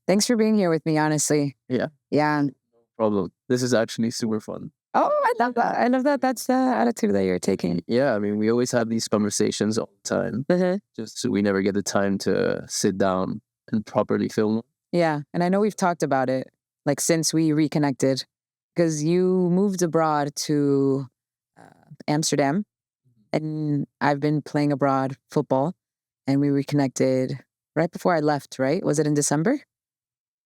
Thanks for being here with me, honestly. Yeah, Yeah. no problem. This is actually super fun. Oh, I love that. I love that. That's the attitude that you're taking. Yeah, I mean, we always have these conversations all the time. Just we never get the time to sit down and properly film. Yeah. And I know we've talked about it, like, since we reconnected, because you moved abroad to Amsterdam, and I've been playing abroad football, and we reconnected right before I left, right? Was it in December?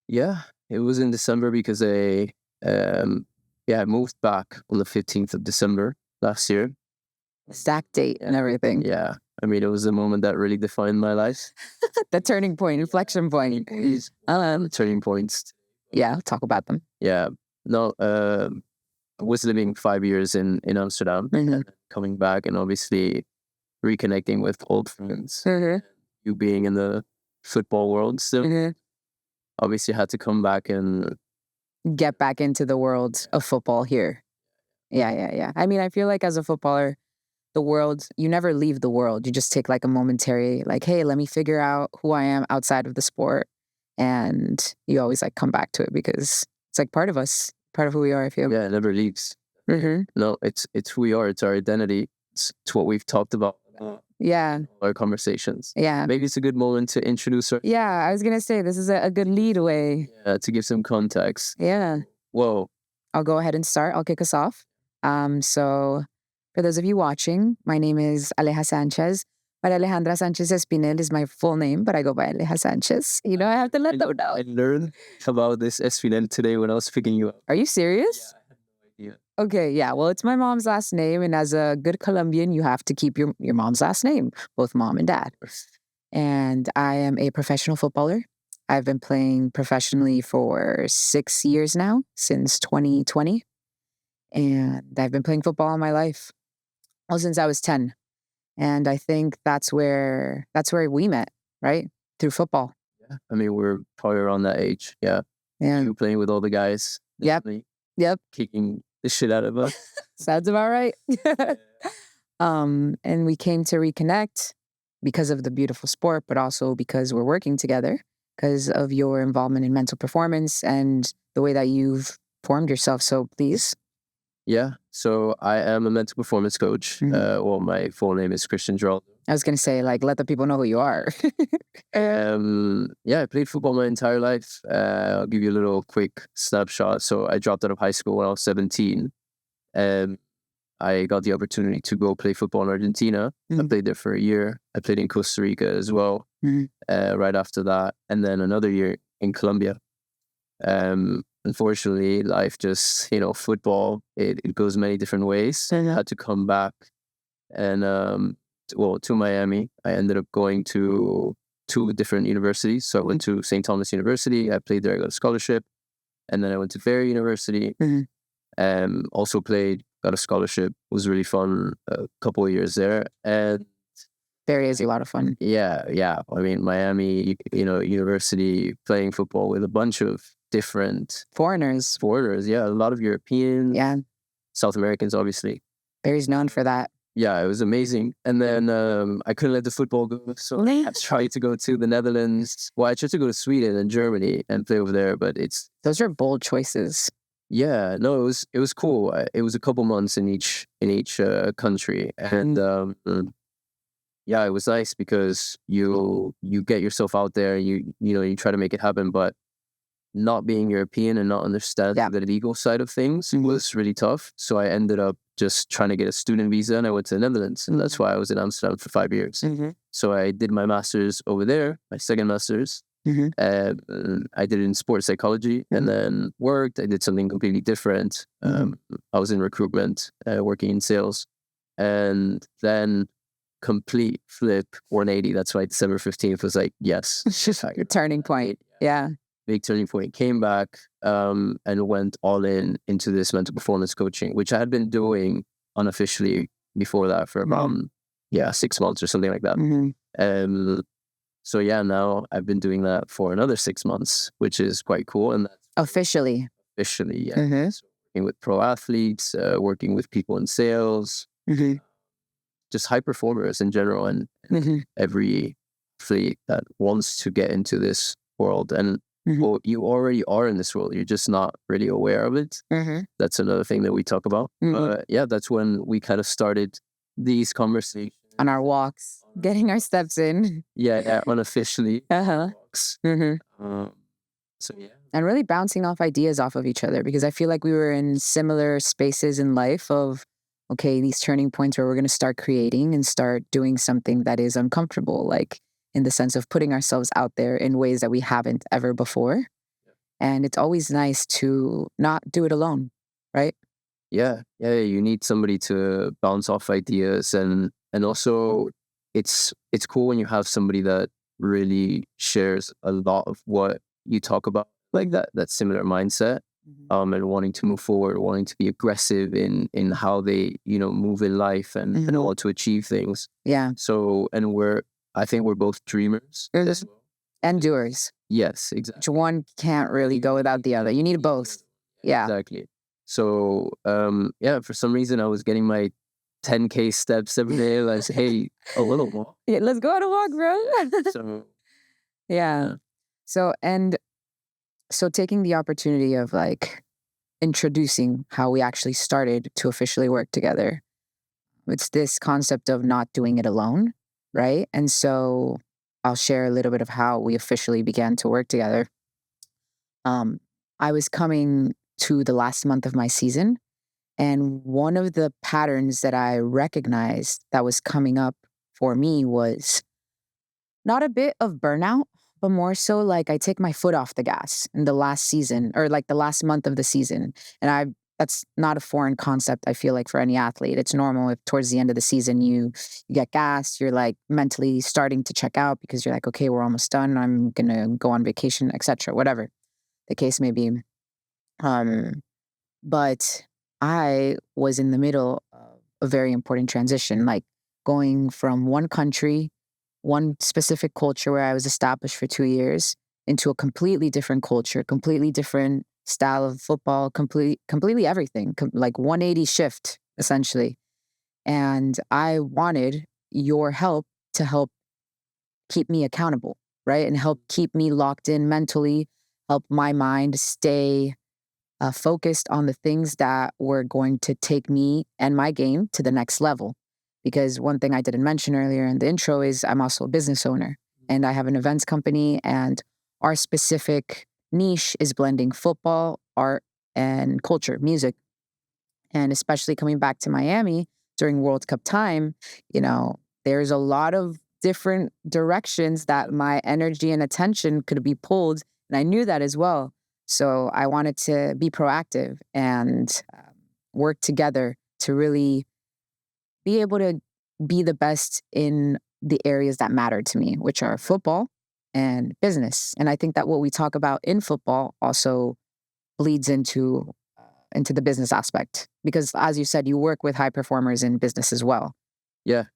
Yeah, it was in December because I moved back on the 15th of December last year. Exact date and everything. Yeah, I mean, it was a moment that really defined my life. The turning point, inflection point. Turning points. Yeah, talk about them. Yeah, no, I was living 5 years in Amsterdam, and coming back and obviously reconnecting with old friends. You being in the football world still, obviously had to come back and Get back into the world of football here. Yeah. I mean, I feel like as a footballer, the world, you never leave the world. You just take like a momentary, like, hey, let me figure out who I am outside of the sport. And you always like come back to it because it's like part of us, part of who we are, I feel. yeah, it never leaves. No, it's who we are. It's our identity. It's what we've talked about. Yeah. Our conversations. Yeah. Maybe it's a good moment to introduce our. Yeah, I was going to say, this is a good lead way. To give some context. Yeah. Whoa. I'll go ahead and start. I'll kick us off. So for those of you watching, my name is Aleja Sanchez. Maria Alejandra Sanchez Espinel is my full name, but I go by Aleja Sanchez. You know, I have to let them know. I learned about this Espinel today when I was picking you up. Are you serious? Yeah, I had no idea. Okay, yeah. Well, it's my mom's last name, and as a good Colombian, you have to keep your mom's last name, both mom and dad. And I am a professional footballer. I've been playing professionally for 6 years now, since 2020. And I've been playing football all my life. Well, since I was 10. And I think that's where we met, right? Through football. Yeah. I mean, we're probably around that age. Yeah. Yeah. You playing with all the guys. Yep. Kicking the shit out of us. Sounds about right. And we came to reconnect because of the beautiful sport, but also because we're working together, because of your involvement in mental performance and the way that you've formed yourself. So please. Yeah. So I am a mental performance coach. Well, my full name is Chris Giraldo. I was going to say, like, let the people know who you are. I played football my entire life. I'll give you a little quick snapshot. So I dropped out of high school when I was 17. I got the opportunity to go play football in Argentina. I played there for a year. I played in Costa Rica as well right after that. And then another year in Colombia. Unfortunately, life just, football, it goes many different ways. I had to come back and, to Miami. I ended up going to 2 different universities. So I went to St. Thomas University. I played there. I got a scholarship. And then I went to Berry University. Also played, got a scholarship. It was really fun. A couple of years there. And Berry is a lot of fun. Yeah. I mean, Miami, university, playing football with a bunch of different foreigners. Yeah, a lot of Europeans. Yeah. South Americans, obviously. Berry's known for that. Yeah, it was amazing. And then I couldn't let the football go. So I tried to go to the Netherlands. Well, I tried to go to Sweden and Germany and play over there, but those are bold choices. Yeah, no, it was cool. It was a couple months in each country. And it was nice because you get yourself out there, you try to make it happen, but not being European and not understanding the legal side of things was really tough. So I ended up just trying to get a student visa, and I went to the Netherlands, and that's why I was in Amsterdam for 5 years. So I did my master's over there, my second master's. I did it in sports psychology, and then worked. I did something completely different. I was in recruitment, working in sales, and then complete flip 180. That's why December 15th was like, yes. Your turning point. Yeah. Big turning point. Came back and went all into this mental performance coaching, which I had been doing unofficially before that for about 6 months or something like that. So now I've been doing that for another 6 months, which is quite cool. And that's officially, yeah. So working with pro athletes, working with people in sales, just high performers in general, and every athlete that wants to get into this world. And Well, you already are in this role. You're just not really aware of it. That's another thing that we talk about. Yeah, that's when we kind of started these conversations On our walks, getting our steps in. Yeah, unofficially. Walks. So yeah. And really bouncing off ideas off of each other, because I feel like we were in similar spaces in life of, okay, these turning points where we're going to start creating and start doing something that is uncomfortable, like in the sense of putting ourselves out there in ways that we haven't ever before. And it's always nice to not do it alone, right? Yeah, you need somebody to bounce off ideas, and also it's cool when you have somebody that really shares a lot of what you talk about, like that similar mindset, and wanting to move forward, wanting to be aggressive in how they move in life and want to achieve things. Yeah. So I think we're both dreamers as well. And doers. Yes, exactly. One can't really go without the other. You need both. Yeah. Exactly. So, yeah, for some reason I was getting my 10K steps every day. Like, hey, a little more. Yeah, let's go on a walk, bro. So, yeah. So taking the opportunity of like introducing how we actually started to officially work together. It's this concept of not doing it alone, right? And so I'll share a little bit of how we officially began to work together. I was coming to the last month of my season, and one of the patterns that I recognized that was coming up for me was not a bit of burnout, but more so like I take my foot off the gas in the last season, or like the last month of the season. And that's not a foreign concept, I feel like, for any athlete. It's normal if towards the end of the season you get gassed, you're like mentally starting to check out because you're like, okay, we're almost done. I'm gonna go on vacation, etc. Whatever the case may be. But I was in the middle of a very important transition, like going from one country, one specific culture where I was established for 2 years, into a completely different culture, completely different style of football, completely everything, like 180 shift, essentially. And I wanted your help to help keep me accountable, right? And help keep me locked in mentally, help my mind stay focused on the things that were going to take me and my game to the next level. Because one thing I didn't mention earlier in the intro is I'm also a business owner, and I have an events company, and our specific niche is blending football, art, and culture, music. And especially coming back to Miami during World Cup time, there's a lot of different directions that my energy and attention could be pulled. And I knew that as well. So I wanted to be proactive and work together to really be able to be the best in the areas that matter to me, which are football and business. And I think that what we talk about in football also bleeds into the business aspect, because as you said, you work with high performers in business as well. Yeah,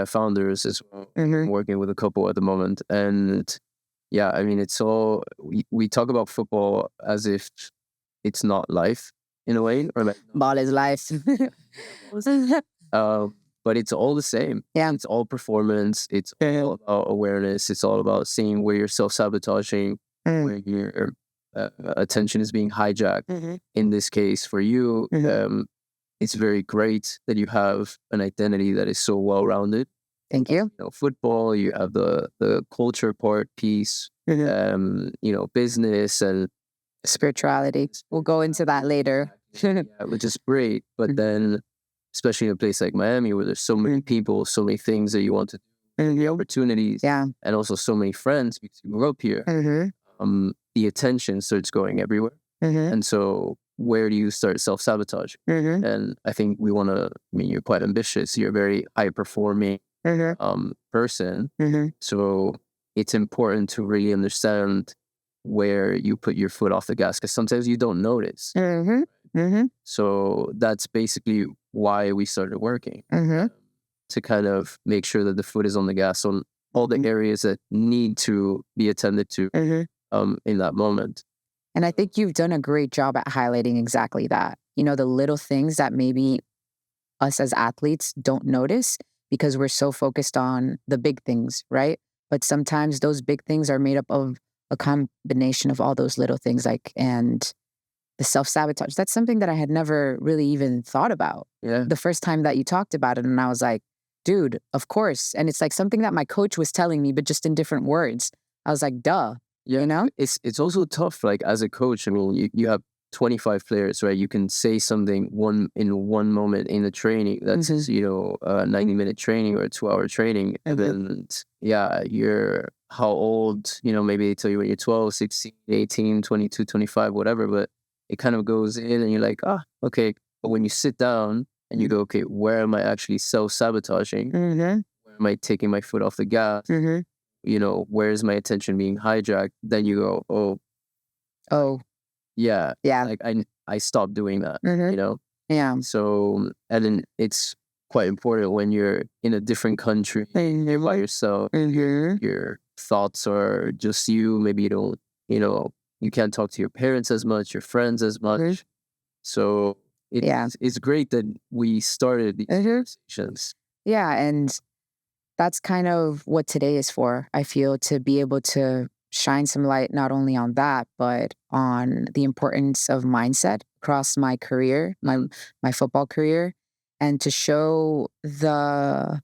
founders as well. I'm working with a couple at the moment, and yeah, I mean, it's all we talk about football as if it's not life in a way, or like ball is life. But it's all the same. Yeah, it's all performance. It's all about awareness. It's all about seeing where you're self-sabotaging, where your attention is being hijacked. In this case, for you, it's very great that you have an identity that is so well-rounded. Thank you. Football, you have the culture part piece, business and spirituality. We'll go into that later. Yeah, which is great. But then, especially in a place like Miami, where there's so many people, so many things that you want to do, opportunities, and also so many friends because you grew up here, the attention starts going everywhere. And so where do you start self-sabotaging? And I think you're quite ambitious. You're a very high-performing person. So it's important to really understand where you put your foot off the gas, because sometimes you don't notice. So that's basically why we started working, to kind of make sure that the foot is on the gas on all the areas that need to be attended to in that moment. And I think you've done a great job at highlighting exactly that. The little things that maybe us as athletes don't notice because we're so focused on the big things, right? But sometimes those big things are made up of a combination of all those little things, like, and the self-sabotage. That's something that I had never really even thought about. Yeah. The first time that you talked about it, and I was like, dude, of course. And it's like something that my coach was telling me, but just in different words. I was like, duh, Yeah. you know? It's also tough, like as a coach. I mean, you have 25 players, right? You can say something one moment in the training that's a 90-minute training or a 2-hour training, and then you're how old, maybe they tell you when you're 12, 16, 18, 22, 25, whatever, but it kind of goes in and you're like, okay. But when you sit down and you go, okay, where am I actually self-sabotaging? Where am I taking my foot off the gas? Where's my attention being hijacked? Then you go, Oh, yeah, yeah. like I stopped doing that, Yeah. So, and then it's quite important when you're in a different country, you're by yourself, your thoughts are just you. Maybe you don't, you can't talk to your parents as much, your friends as much. So it's great that we started these conversations. Yeah, and that's kind of what today is for. I feel, to be able to shine some light not only on that, but on the importance of mindset across my career, my football career, and to show the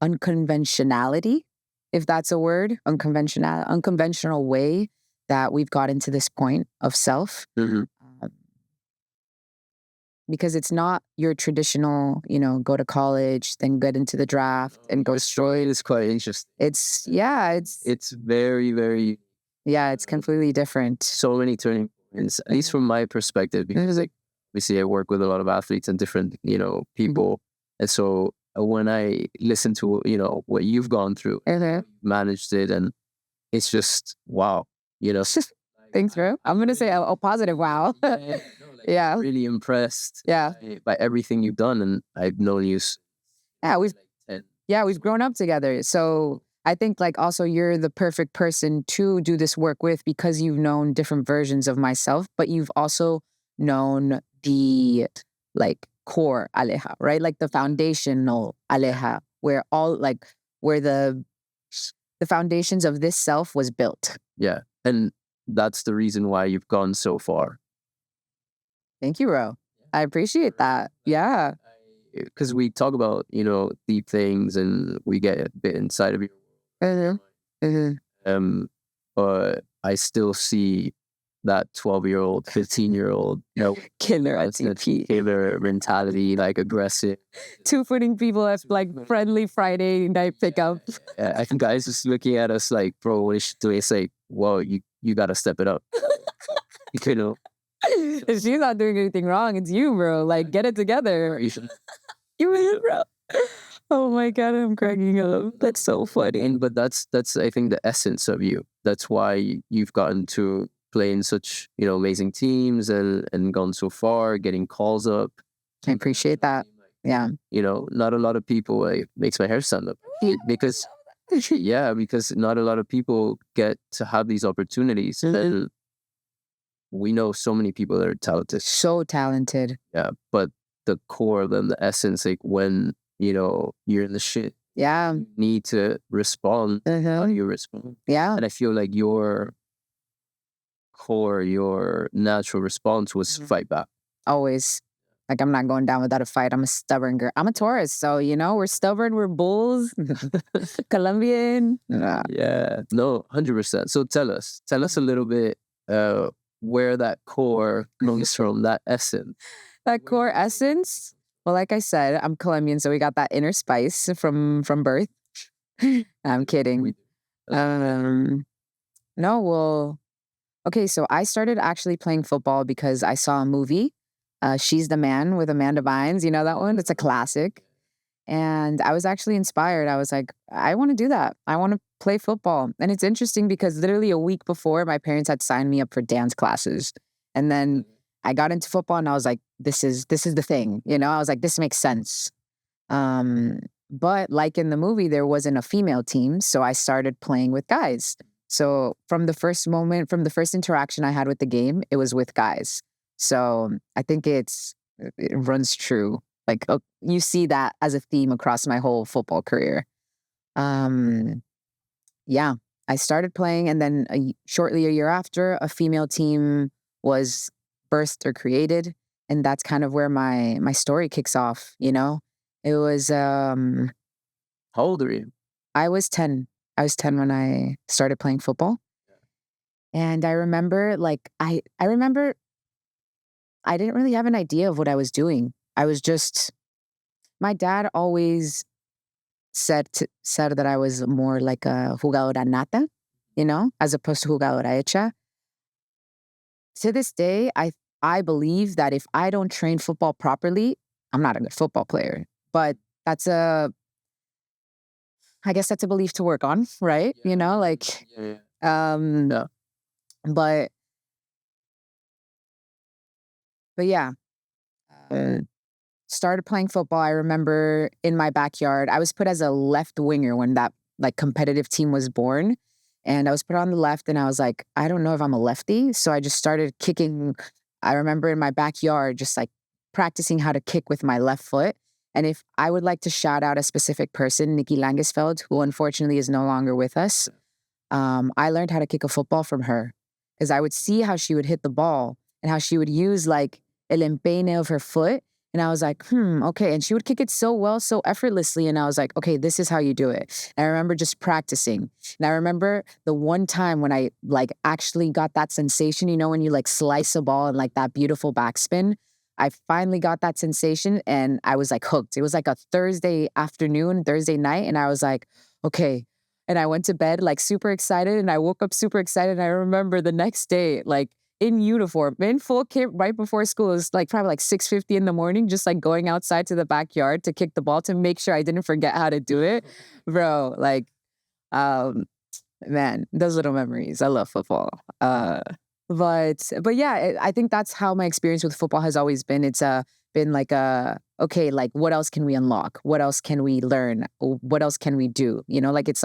unconventionality, if that's a word, unconventional way that we've gotten to this point of self. Um, because it's not your traditional, go to college, then get into the draft and go straight. It's quite interesting. It's very, very, it's completely different. so many turning points, at least from my perspective, because like obviously I work with a lot of athletes and different, people. And so when I listen to, what you've gone through, managed it, and it's just, wow, Thanks, bro. I'm going to say a positive wow. Yeah. Really impressed by everything you've done. And I've known you. We've grown up together. So I think like also you're the perfect person to do this work with, because you've known different versions of myself, but you've also known the like core Aleja, right? Like the foundational Aleja, where the foundations of this self was built. Yeah. And that's the reason why you've gone so far. Thank you, Ro. I appreciate that. Yeah. Because we talk about, deep things and we get a bit inside of you. But I still see that 12-year-old, 15-year-old, killer at TP. Killer mentality, like aggressive. Two-footing people at like friendly Friday night pickup. I think guys just looking at us like, bro, what is she doing? It's like, whoa, you got to step it up. She's not doing anything wrong. It's you, bro. Like, get it together. You, bro. Oh my God, I'm cracking up. That's so funny. But that's I think the essence of you. That's why you've gotten to play in such, amazing teams and gone so far, getting calls up. I appreciate that. Yeah. Not a lot of people, it makes my hair stand up because because not a lot of people get to have these opportunities. And we know so many people that are talented. So talented. Yeah. But the core of them, the essence, like when, you're in the shit. Yeah. You need to respond. How do you respond? Yeah. And I feel like your core, your natural response was fight back. Always. Like, I'm not going down without a fight. I'm a stubborn girl. I'm a Taurus. So, we're stubborn. We're bulls. Colombian. Yeah. No, 100%. So tell us a little bit where that core comes from, that essence. That core essence? Well, like I said, I'm Colombian, so we got that inner spice from birth. I'm kidding. No, well, okay, so I started actually playing football because I saw a movie, She's the Man with Amanda Bynes. You know that one? It's a classic. And I was actually inspired. I was like, I want to do that. I want to play football. And it's interesting because literally a week before, my parents had signed me up for dance classes. And then I got into football and I was like, this is the thing. I was like, this makes sense. But like in the movie, there wasn't a female team. So I started playing with guys. So from the first interaction I had with the game, it was with guys. So I think it runs true. Like, you see that as a theme across my whole football career. Yeah. I started playing, and then shortly a year after, a female team was birthed or created, and that's kind of where my story kicks off. It was How old are you? I was 10. I was 10 when I started playing football. And I remember I remember I didn't really have an idea of what I was doing. I was just my dad always said that I was more like a jugadora nata, as opposed to jugadora hecha. To this day, I believe that if I don't train football properly, I'm not a good football player. But that's I guess that's a belief to work on, right? Yeah. Um, Yeah. but yeah, uh, started playing football. I remember in my backyard, I was put as a left winger when that competitive team was born. And I was put on the left, and I was like, I don't know if I'm a lefty. So I just started kicking. I remember in my backyard, just like practicing how to kick with my left foot. And if I would like to shout out a specific person, Nikki Langesfeld, who unfortunately is no longer with us, I learned how to kick a football from her because I would see how she would hit the ball and how she would use like el empeine of her foot. And I was like, okay. And she would kick it so well, so effortlessly. And I was like, okay, this is how you do it. And I remember just practicing. And I remember the one time when I actually got that sensation, when you slice a ball and that beautiful backspin. I finally got that sensation and I was hooked. It was like a Thursday afternoon, Thursday night. And I was like, okay. And I went to bed super excited, and I woke up super excited. And I remember the next day, in uniform, in full kit, right before school. It was probably 6:50 in the morning, just going outside to the backyard to kick the ball to make sure I didn't forget how to do it. Bro, um, man, those little memories. I love football. But yeah, I think that's how my experience with football has always been. It's been okay, what else can we unlock? What else can we learn? What else can we do? It's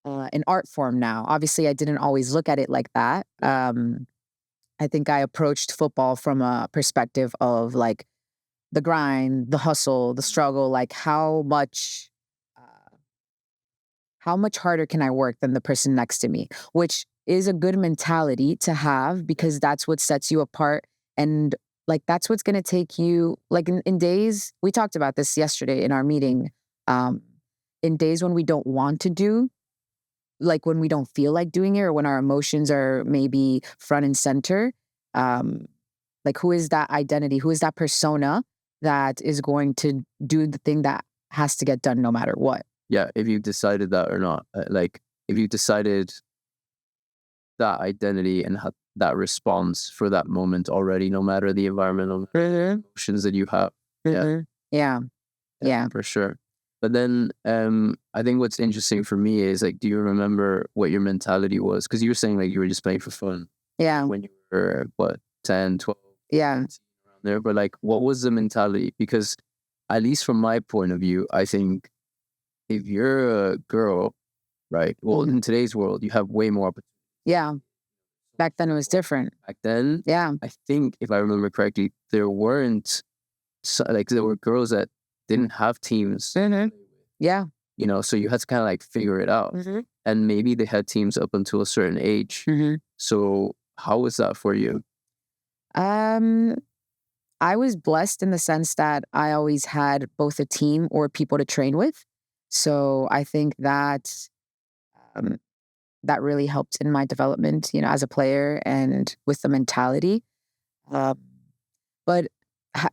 an art form now. Obviously, I didn't always look at it like that. I think I approached football from a perspective of the grind, the hustle, the struggle, how much harder can I work than the person next to me, which is a good mentality to have because that's what sets you apart. And that's what's going to take you in days, we talked about this yesterday in our meeting, in days when we don't want to do, when we don't feel like doing it or when our emotions are maybe front and center, who is that identity? Who is that persona that is going to do the thing that has to get done no matter what? Yeah, if you decided that or not. If you decided that identity and that response for that moment already, no matter the environmental emotions that you have. Yeah, for sure. But then I think what's interesting for me is do you remember what your mentality was? Because you were saying you were just playing for fun. Yeah. When you were, 10, 12? Yeah. Around there. But what was the mentality? Because at least from my point of view, I think if you're a girl, right? Well, in today's world, you have way more opportunities. Yeah. Back then it was different. Back then, yeah, I think if I remember correctly, there weren't there were girls that didn't have teams. Yeah. So you had to kind of figure it out. And maybe they had teams up until a certain age. So how was that for you? I was blessed in the sense that I always had both a team or people to train with. So I think that that really helped in my development, as a player and with the mentality. But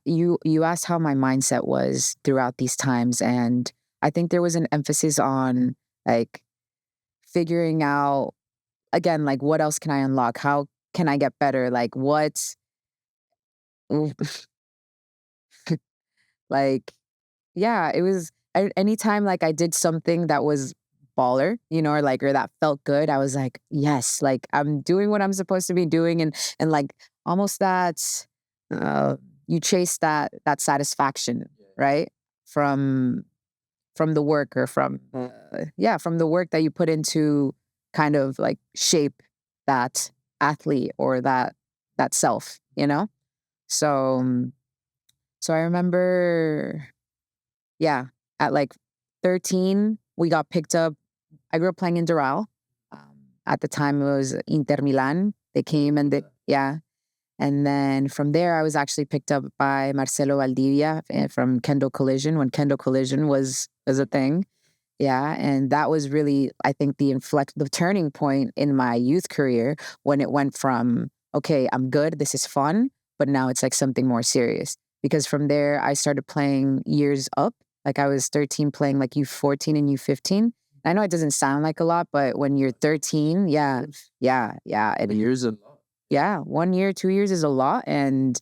you asked how my mindset was throughout these times, and I think there was an emphasis on figuring out again, what else can I unlock? How can I get better? What yeah, it was anytime I did something that was baller, or that felt good, I was like, yes, I'm doing what I'm supposed to be doing, and almost that you chase that satisfaction, right? From the work or from from the work that you put into kind of shape that athlete or that self, So so I remember, yeah, at 13, we got picked up. I grew up playing in Doral. At the time, it was Inter Milan. They came and yeah. And then from there, I was actually picked up by Marcelo Valdivia from Kendall Collision when Kendall Collision was a thing. Yeah, and that was really, I think, the turning point in my youth career when it went from, okay, I'm good, this is fun, but now it's like something more serious. Because from there, I started playing years up. Like I was 13 playing like U14 and U15. I know it doesn't sound like a lot, but when you're 13, yeah, The years of yeah, 1 year, 2 years is a lot, and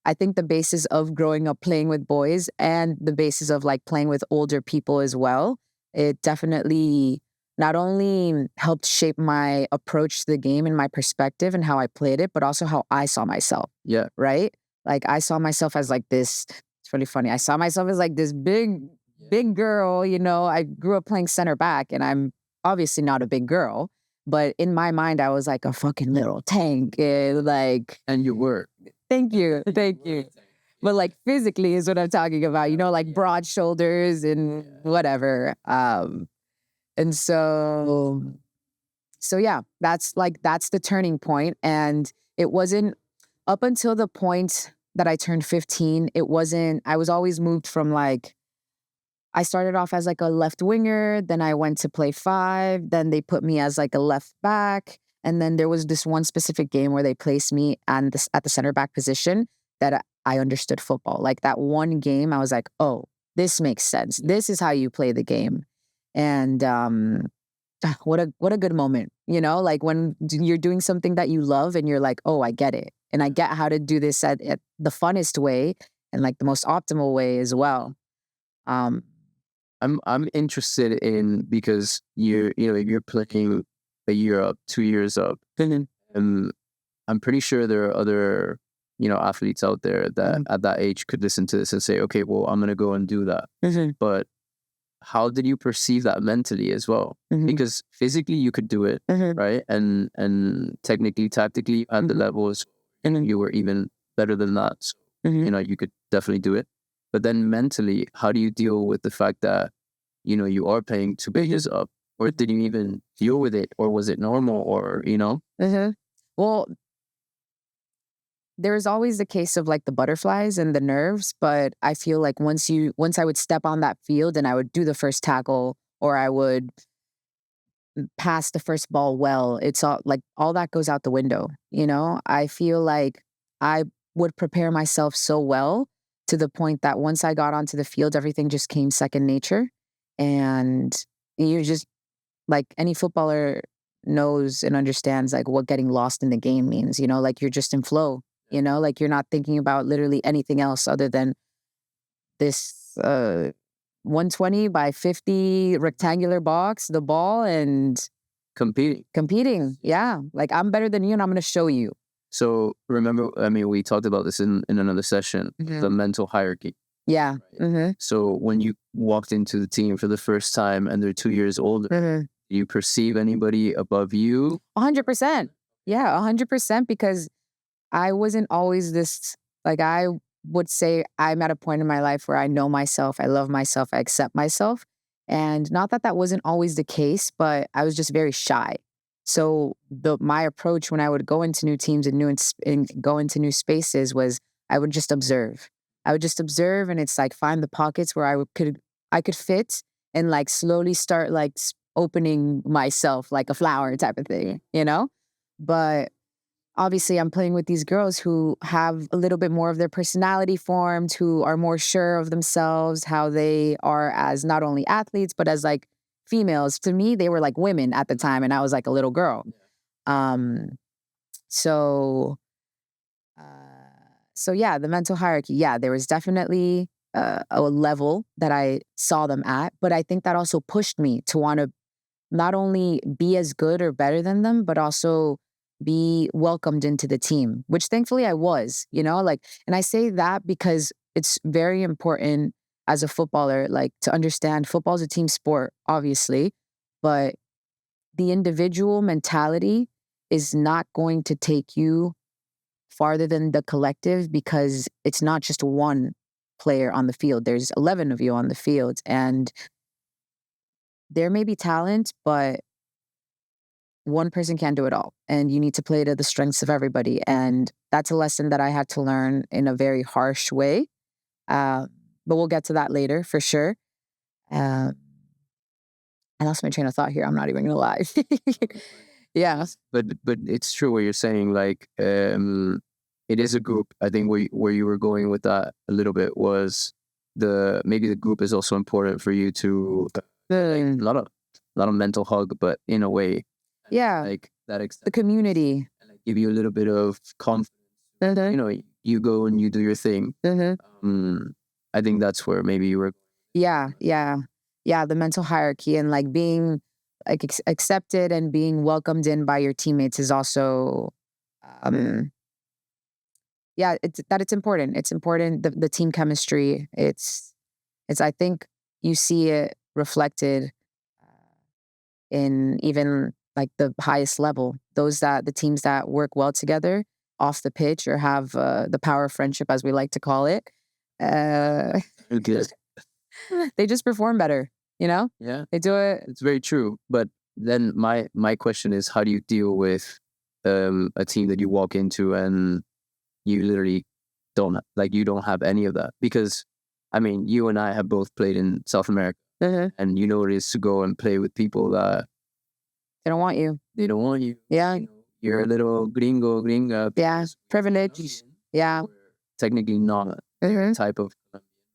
I think the basis of growing up playing with boys and the basis of like playing with older people as well, it definitely not only helped shape my approach to the game and my perspective and how I played it, but also how I saw myself. yeah, Right? Like I saw myself as like this, it's really funny. I saw myself as like this big girl, you know. I grew up playing center back and I'm obviously not a big girl, but in my mind I was like a fucking little tank. Like and you were. thank you. Thank you. But like physically is what I'm talking about, you know, like broad shoulders and whatever. And so yeah, that's the turning point. And it wasn't up until the point that I turned 15, I was always moved from like, I started off as like a left winger, then I went to play five, then they put me as like a left back. And then there was this one specific game where they placed me at the center back position that I understood football. Like that one game, I was like, oh, this makes sense. This is how you play the game. And what a good moment, you know, like when you're doing something that you love and you're like, oh, I get it. And I get how to do this at the funnest way and like the most optimal way as well. I'm interested in because you're playing a year up, 2 years up, and I'm pretty sure there are other athletes out there that at that age could listen to this and say, okay, well, I'm gonna go and do that. But how did you perceive that mentally as well? Because physically you could do it, right? And technically, tactically, at the levels, you were even better than that. So, you could definitely do it. But then mentally, how do you deal with the fact that, you are playing 2 pages up? Or did you even deal with it? Or was it normal? Or, Well, there's always the case of like the butterflies and the nerves, but I feel like once I would step on that field and I would do the first tackle or I would pass the first ball well, it's all that goes out the window, you know? I feel like I would prepare myself so well to the point that once I got onto the field, everything just came second nature. And you just, like any footballer knows and understands like what getting lost in the game means, you know, like you're just in flow, you know, like you're not thinking about literally anything else other than this 120 by 50 rectangular box, the ball, and competing. Yeah. Like I'm better than you and I'm going to show you. So remember, I mean, we talked about this in another session, the mental hierarchy. Yeah. So when you walked into the team for the first time and they're 2 years older, do you perceive anybody above you? 100%. Yeah, 100%, because I wasn't always this, like I would say I'm at a point in my life where I know myself, I love myself, I accept myself. And not that that wasn't always the case, but I was just very shy. So my approach when I would go into new teams and go into new spaces was I would just observe. I would just observe, and it's like find the pockets where I could fit and like slowly start like opening myself like a flower type of thing, you know? But obviously I'm playing with these girls who have a little bit more of their personality formed, who are more sure of themselves, how they are as not only athletes, but as like females. To me, they were like women at the time, and I was like a little girl. Um, so, uh, so yeah, the mental hierarchy. Yeah, there was definitely a level that I saw them at, but I think that also pushed me to want to not only be as good or better than them, but also be welcomed into the team, which thankfully I was, you know, like, and I say that because it's very important as a footballer, like to understand football is a team sport, obviously, but the individual mentality is not going to take you farther than the collective because it's not just one player on the field. There's 11 of you on the field, and there may be talent, but one person can't do it all, and you need to play to the strengths of everybody. And that's a lesson that I had to learn in a very harsh way. Uh, but we'll get to that later for sure. Uh, I lost my train of thought here. I'm not even gonna lie. Yeah. But it's true what you're saying. Like, it is a group. I think where you were going with that a little bit was maybe the group is also important for you to a lot of mental hug, but in a way Yeah. like that The community. give you a little bit of confidence. You go and you do your thing. I think that's where maybe you were. Yeah. The mental hierarchy and like being like accepted and being welcomed in by your teammates is also, it's important. It's important. The team chemistry. It's I think you see it reflected in even like the highest level. The teams that work well together off the pitch or have the power of friendship, as we like to call it. Good. They just perform better. Yeah, They do it. it's very true. But then my question is, how do you deal with a team that you walk into and you literally you don't have any of that? Because I mean, you and I have both played in South America, and you know what it is to go and play with people that They don't want you. they don't want you. Yeah. You're a little gringa. Yeah. Privilege. Yeah. Technically not the type of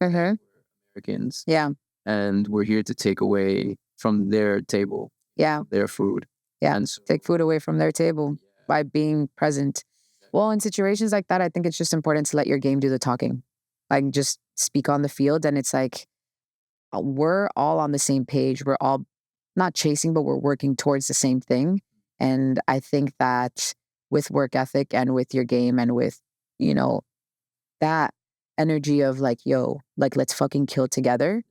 Americans. Yeah. And we're here to take away from their table, their food. Yeah. And so, take food away from their table by being present. Well, in situations like that, I think it's just important to let your game do the talking. Like just speak on the field. And it's like, we're all on the same page. We're all not chasing, but we're working towards the same thing. And I think that with work ethic and with your game and with, that energy of like, yo, like, let's fucking kill together.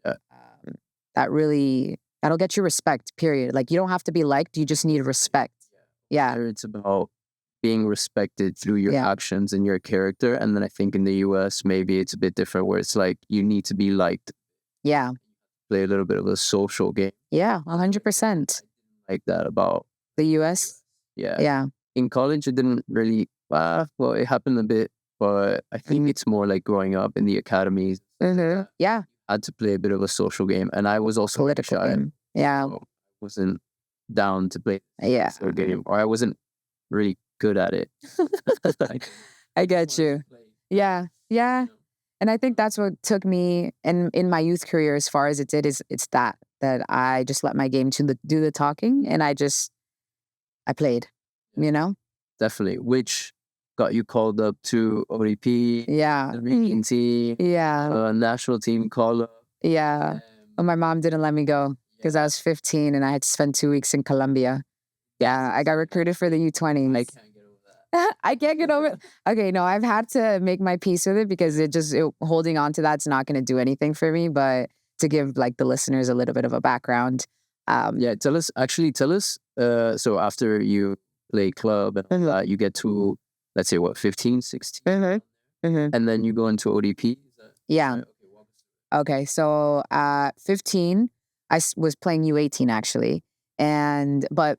That'll get you respect, period. Like, you don't have to be liked. You just need respect. Yeah. It's about being respected through your actions and your character. And then I think in the US, maybe it's a bit different where it's like, you need to be liked. Yeah. Play a little bit of a social game. Yeah, 100%. Like that about the US. Yeah. Yeah. In college, it didn't really, well, it happened a bit, but I think it's more like growing up in the academies. Yeah. I had to play a bit of a social game. And I was also Political shy. game. Yeah. So I wasn't down to play Yeah. a game, or I wasn't really good at it. I get you. Yeah. Yeah. And I think that's what took me in my youth career as far as it did is it's that I just let my game do the talking and I played, Definitely. Which got you called up to ODP, Yeah. the region team, Yeah. national team call up. Yeah. But my mom didn't let me go because I was 15 and I had to spend 2 weeks in Colombia. Yeah. I got recruited for the U20s. I can't get over that. I can't get over it. Okay, no, I've had to make my peace with it because holding on to that's not going to do anything for me. But to give like the listeners a little bit of a background. Tell us. So after you play club and you get to, let's say, 15, 16? And then you go into ODP? Yeah. Okay, so at 15, I was playing U18 actually. But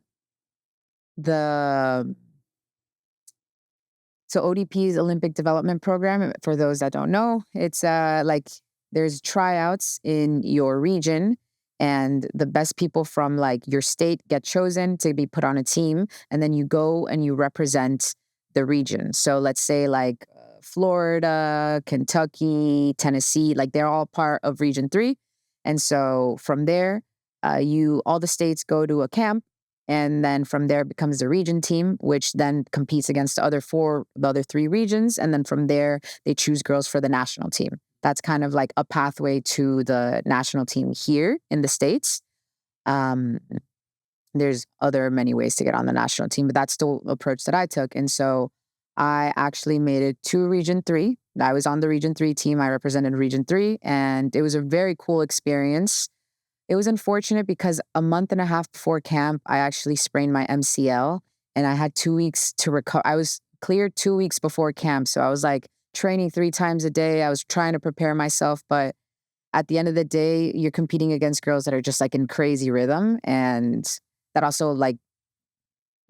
so ODP's Olympic Development Program, for those that don't know, it's like there's tryouts in your region and the best people from like your state get chosen to be put on a team. And then you go and you represent the region. So let's say like Florida, Kentucky, Tennessee, like they're all part of Region 3. And so from there, all the states go to a camp. And then from there it becomes the region team, which then competes against the other 3 regions. And then from there, they choose girls for the national team. That's kind of like a pathway to the national team here in the States. There's many ways to get on the national team, but that's the approach that I took. And so I actually made it to Region 3. I was on the Region 3 team. I represented Region 3, and it was a very cool experience. It was unfortunate because a month and a half before camp, I actually sprained my MCL and I had 2 weeks to recover. I was cleared 2 weeks before camp. So I was like training 3 times a day. I was trying to prepare myself. But at the end of the day, you're competing against girls that are just like in crazy rhythm. And that also like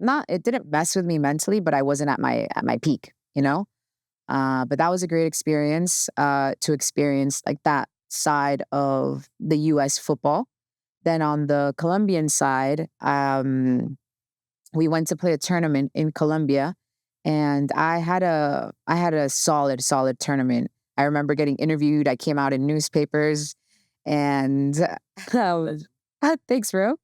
not, it didn't mess with me mentally, but I wasn't at my peak, you know? But that was a great experience, to experience like that side of the US football. Then on the Colombian side, we went to play a tournament in Colombia, and I had a solid tournament. I remember getting interviewed. I came out in newspapers, and thanks, bro.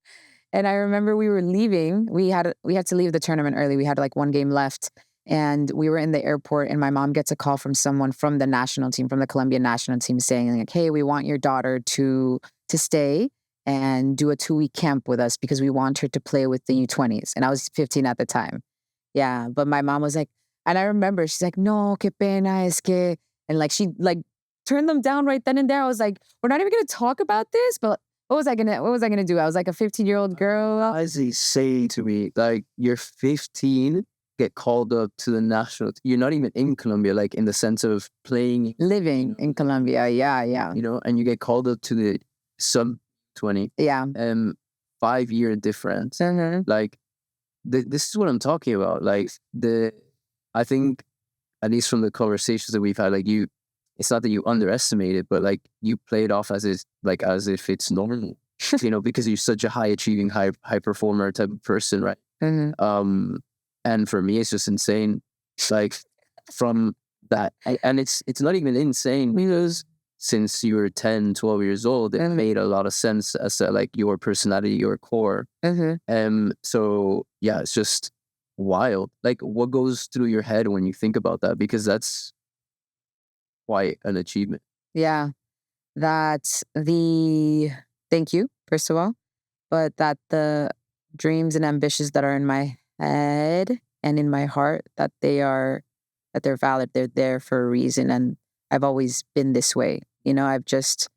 And I remember we were leaving. We had to leave the tournament early. We had like one game left, and we were in the airport. And my mom gets a call from someone from the national team, from the Colombian national team, saying like, "Hey, we want your daughter to stay and do a 2-week camp with us because we want her to play with the U20s." And I was 15 at the time. Yeah, but my mom was like, and I remember she's like, "No, qué pena, es que," and like she like turned them down right then and there. I was like, "We're not even gonna talk about this." But what was I gonna do? I was like a 15-year-old girl. Why does he say to me, like, you're 15, get called up to the national, you're not even in Colombia, like in the sense of playing, Living in Colombia. Yeah. and you get called up to the sub 20, Yeah. 5-year difference. Mhm. Like, this is what I'm talking about. Like, I think, at least from the conversations that we've had, like, it's not that you underestimate it, but like you play it off as if it's normal, because you're such a high achieving, high performer type of person, right? Mhm. And for me, it's just insane. Like, from that, and it's not even insane because since you were 10, 12 years old, it made a lot of sense as to like your personality, your core. So yeah, it's just wild. Like, what goes through your head when you think about that? Because that's quite an achievement. Yeah. That the Thank you, first of all, but that the dreams and ambitions that are in my head and in my heart, that they're valid. They're there for a reason, and I've always been this way. I've just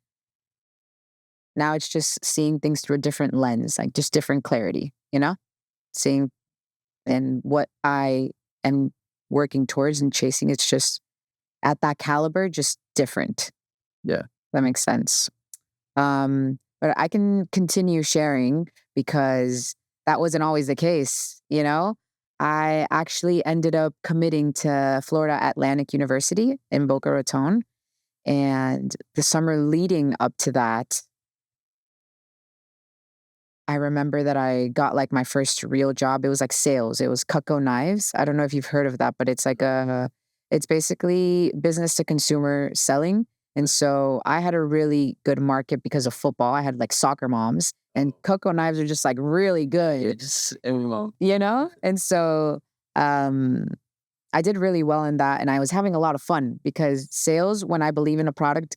now it's just seeing things through a different lens, like just different clarity. Seeing and what I am working towards and chasing. It's just at that caliber, just different. Yeah. That makes sense. But I can continue sharing because that wasn't always the case. I actually ended up committing to Florida Atlantic University in Boca Raton. And the summer leading up to that, I remember that I got like my first real job. It was like sales. It was Cutco Knives. I don't know if you've heard of that, but it's basically business to consumer selling. And so I had a really good market because of football. I had like soccer moms, and Cutco Knives are just like really good, It's every mom. And so I did really well in that, and I was having a lot of fun because sales, when I believe in a product,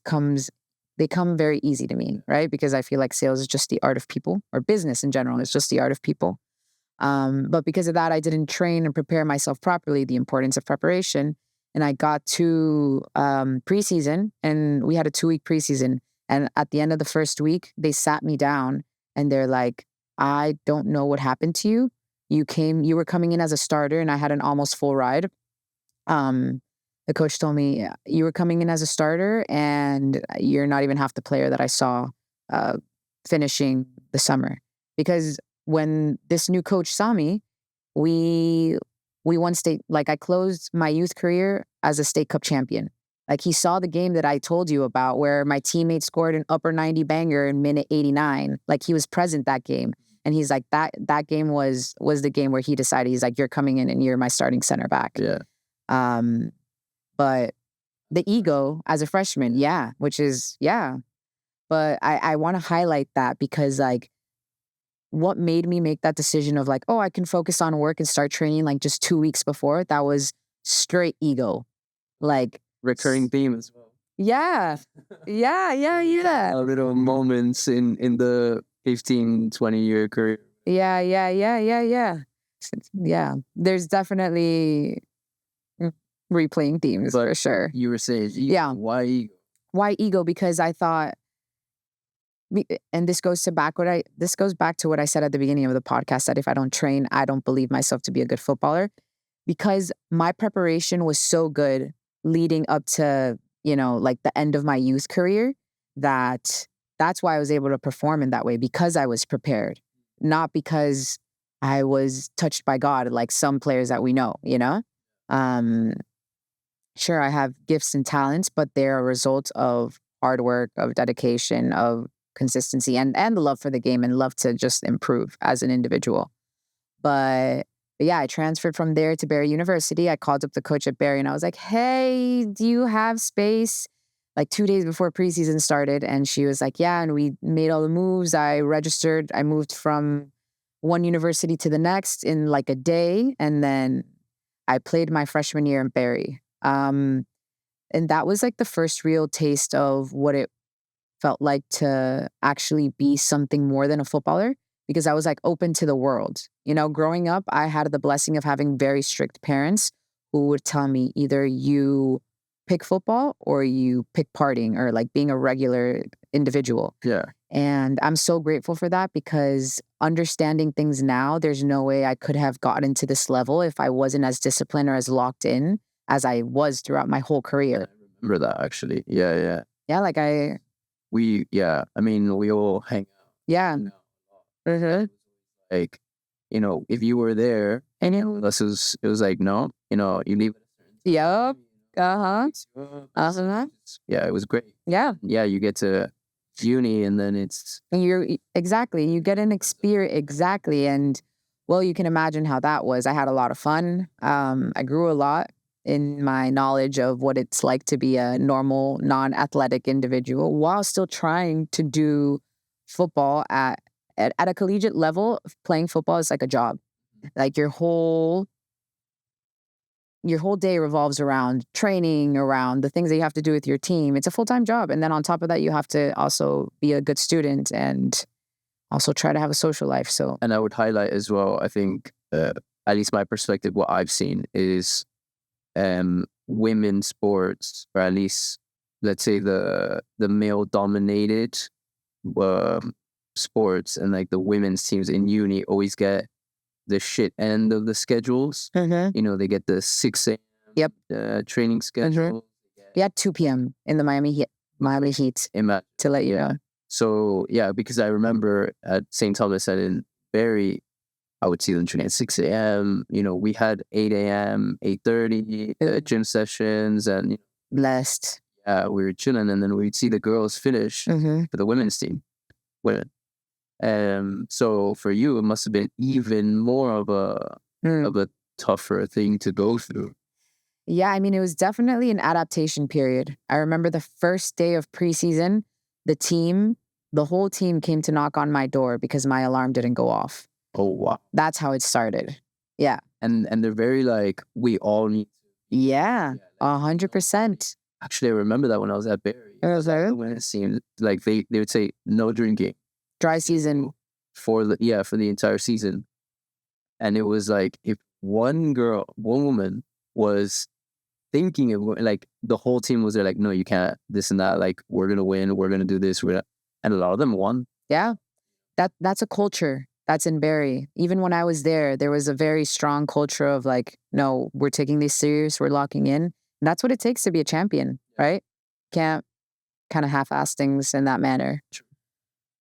they come very easy to me, right? Because I feel like sales is just the art of people, or business in general is just the art of people. But because of that, I didn't train and prepare myself properly, the importance of preparation. And I got to preseason, and we had a 2-week preseason. And at the end of the first week, they sat me down and they're like, "I don't know what happened to you. You were coming in as a starter, and I had an almost full ride." The coach told me, "Yeah, you were coming in as a starter, and you're not even half the player that I saw finishing the summer." Because when this new coach saw me, we won state. Like, I closed my youth career as a state cup champion. Like, he saw the game that I told you about, where my teammate scored an upper 90 banger in minute 89. Like, he was present that game, and he's like, that game was the game where he decided, he's like, "You're coming in and you're my starting center back." Yeah. But the ego as a freshman, yeah, which is, yeah. But I want to highlight that because, like, what made me make that decision of like, oh, I can focus on work and start training like just 2 weeks before, that was straight ego. Like, Recurring theme as well. yeah. Yeah. Little moments in the 15, 20-year career. Yeah. Yeah. There's definitely replaying themes But for sure. you were saying, Yeah. why ego? Why ego? Because I thought, and this goes back to what I said at the beginning of the podcast, that if I don't train, I don't believe myself to be a good footballer. Because my preparation was so good leading up to, like the end of my youth career, that's why I was able to perform in that way, because I was prepared, not because I was touched by God, like some players that we know, you know? Um, sure, I have gifts and talents, but they're a result of hard work, of dedication, of consistency, and the love for the game and love to just improve as an individual. But yeah, I transferred from there to Barry University. I called up the coach at Barry and I was like, hey, do you have space? Like 2 days before preseason started. And she was like, yeah. And we made all the moves. I registered. I moved from one university to the next in like a day. And then I played my freshman year in Barry. And that was like the first real taste of what it felt like to actually be something more than a footballer because I was like open to the world. You know, growing up, I had the blessing of having very strict parents who would tell me either you pick football or you pick partying or like being a regular individual. Yeah. And I'm so grateful for that because understanding things now, there's no way I could have gotten to this level if I wasn't as disciplined or as locked in as I was throughout my whole career. I remember that actually. Yeah, yeah. Yeah, like I mean, we all hang out. yeah. You know, Mm-hmm. like, if you were there, And it was like, no, you leave at a certain yep. Uh-huh. time. Uh-huh. Yeah, it was great. Yeah. Yeah, you get to uni and then it's And exactly. You get an experience exactly. And well, you can imagine how that was. I had a lot of fun. I grew a lot in my knowledge of what it's like to be a normal, non-athletic individual while still trying to do football at a collegiate level. Playing football is like a job. Like your whole day revolves around training, around the things that you have to do with your team. It's a full-time job. And then on top of that, you have to also be a good student and also try to have a social life. So, and I would highlight as well, I think, at least my perspective, what I've seen is women's sports, or at least let's say the male dominated sports, and like the women's teams in uni always get the shit end of the schedules. They get the 6 a.m. Yep. Training schedule. yeah, 2 p.m. in the Miami Heat, to let you know. So, yeah, because I remember at St. Thomas and in Barry, I would see them training at 6 a.m. We had 8 a.m., 8:30 gym sessions, and Blessed. yeah, we were chilling, and then we'd see the girls finish for the women's team. Women. So for you, it must have been even more of a tougher thing to go through. Yeah, I mean, it was definitely an adaptation period. I remember the first day of preseason, the whole team came to knock on my door because my alarm didn't go off. Oh, wow. That's how it started. Yeah. And they're very like, we all need to. Yeah, 100%. Actually, I remember that when I was at Barry. When it seemed like they would say no drinking. Dry season. For the entire season. And it was like, if one woman was thinking of, like, the whole team was there like, no, you can't, this and that, like, we're gonna win, we're gonna do this, and a lot of them won. Yeah, that's a culture that's in Barry. Even when I was there was a very strong culture of like, no, we're taking this serious, we're locking in. And that's what it takes to be a champion, right? Can't kind of half-ass things in that manner. True.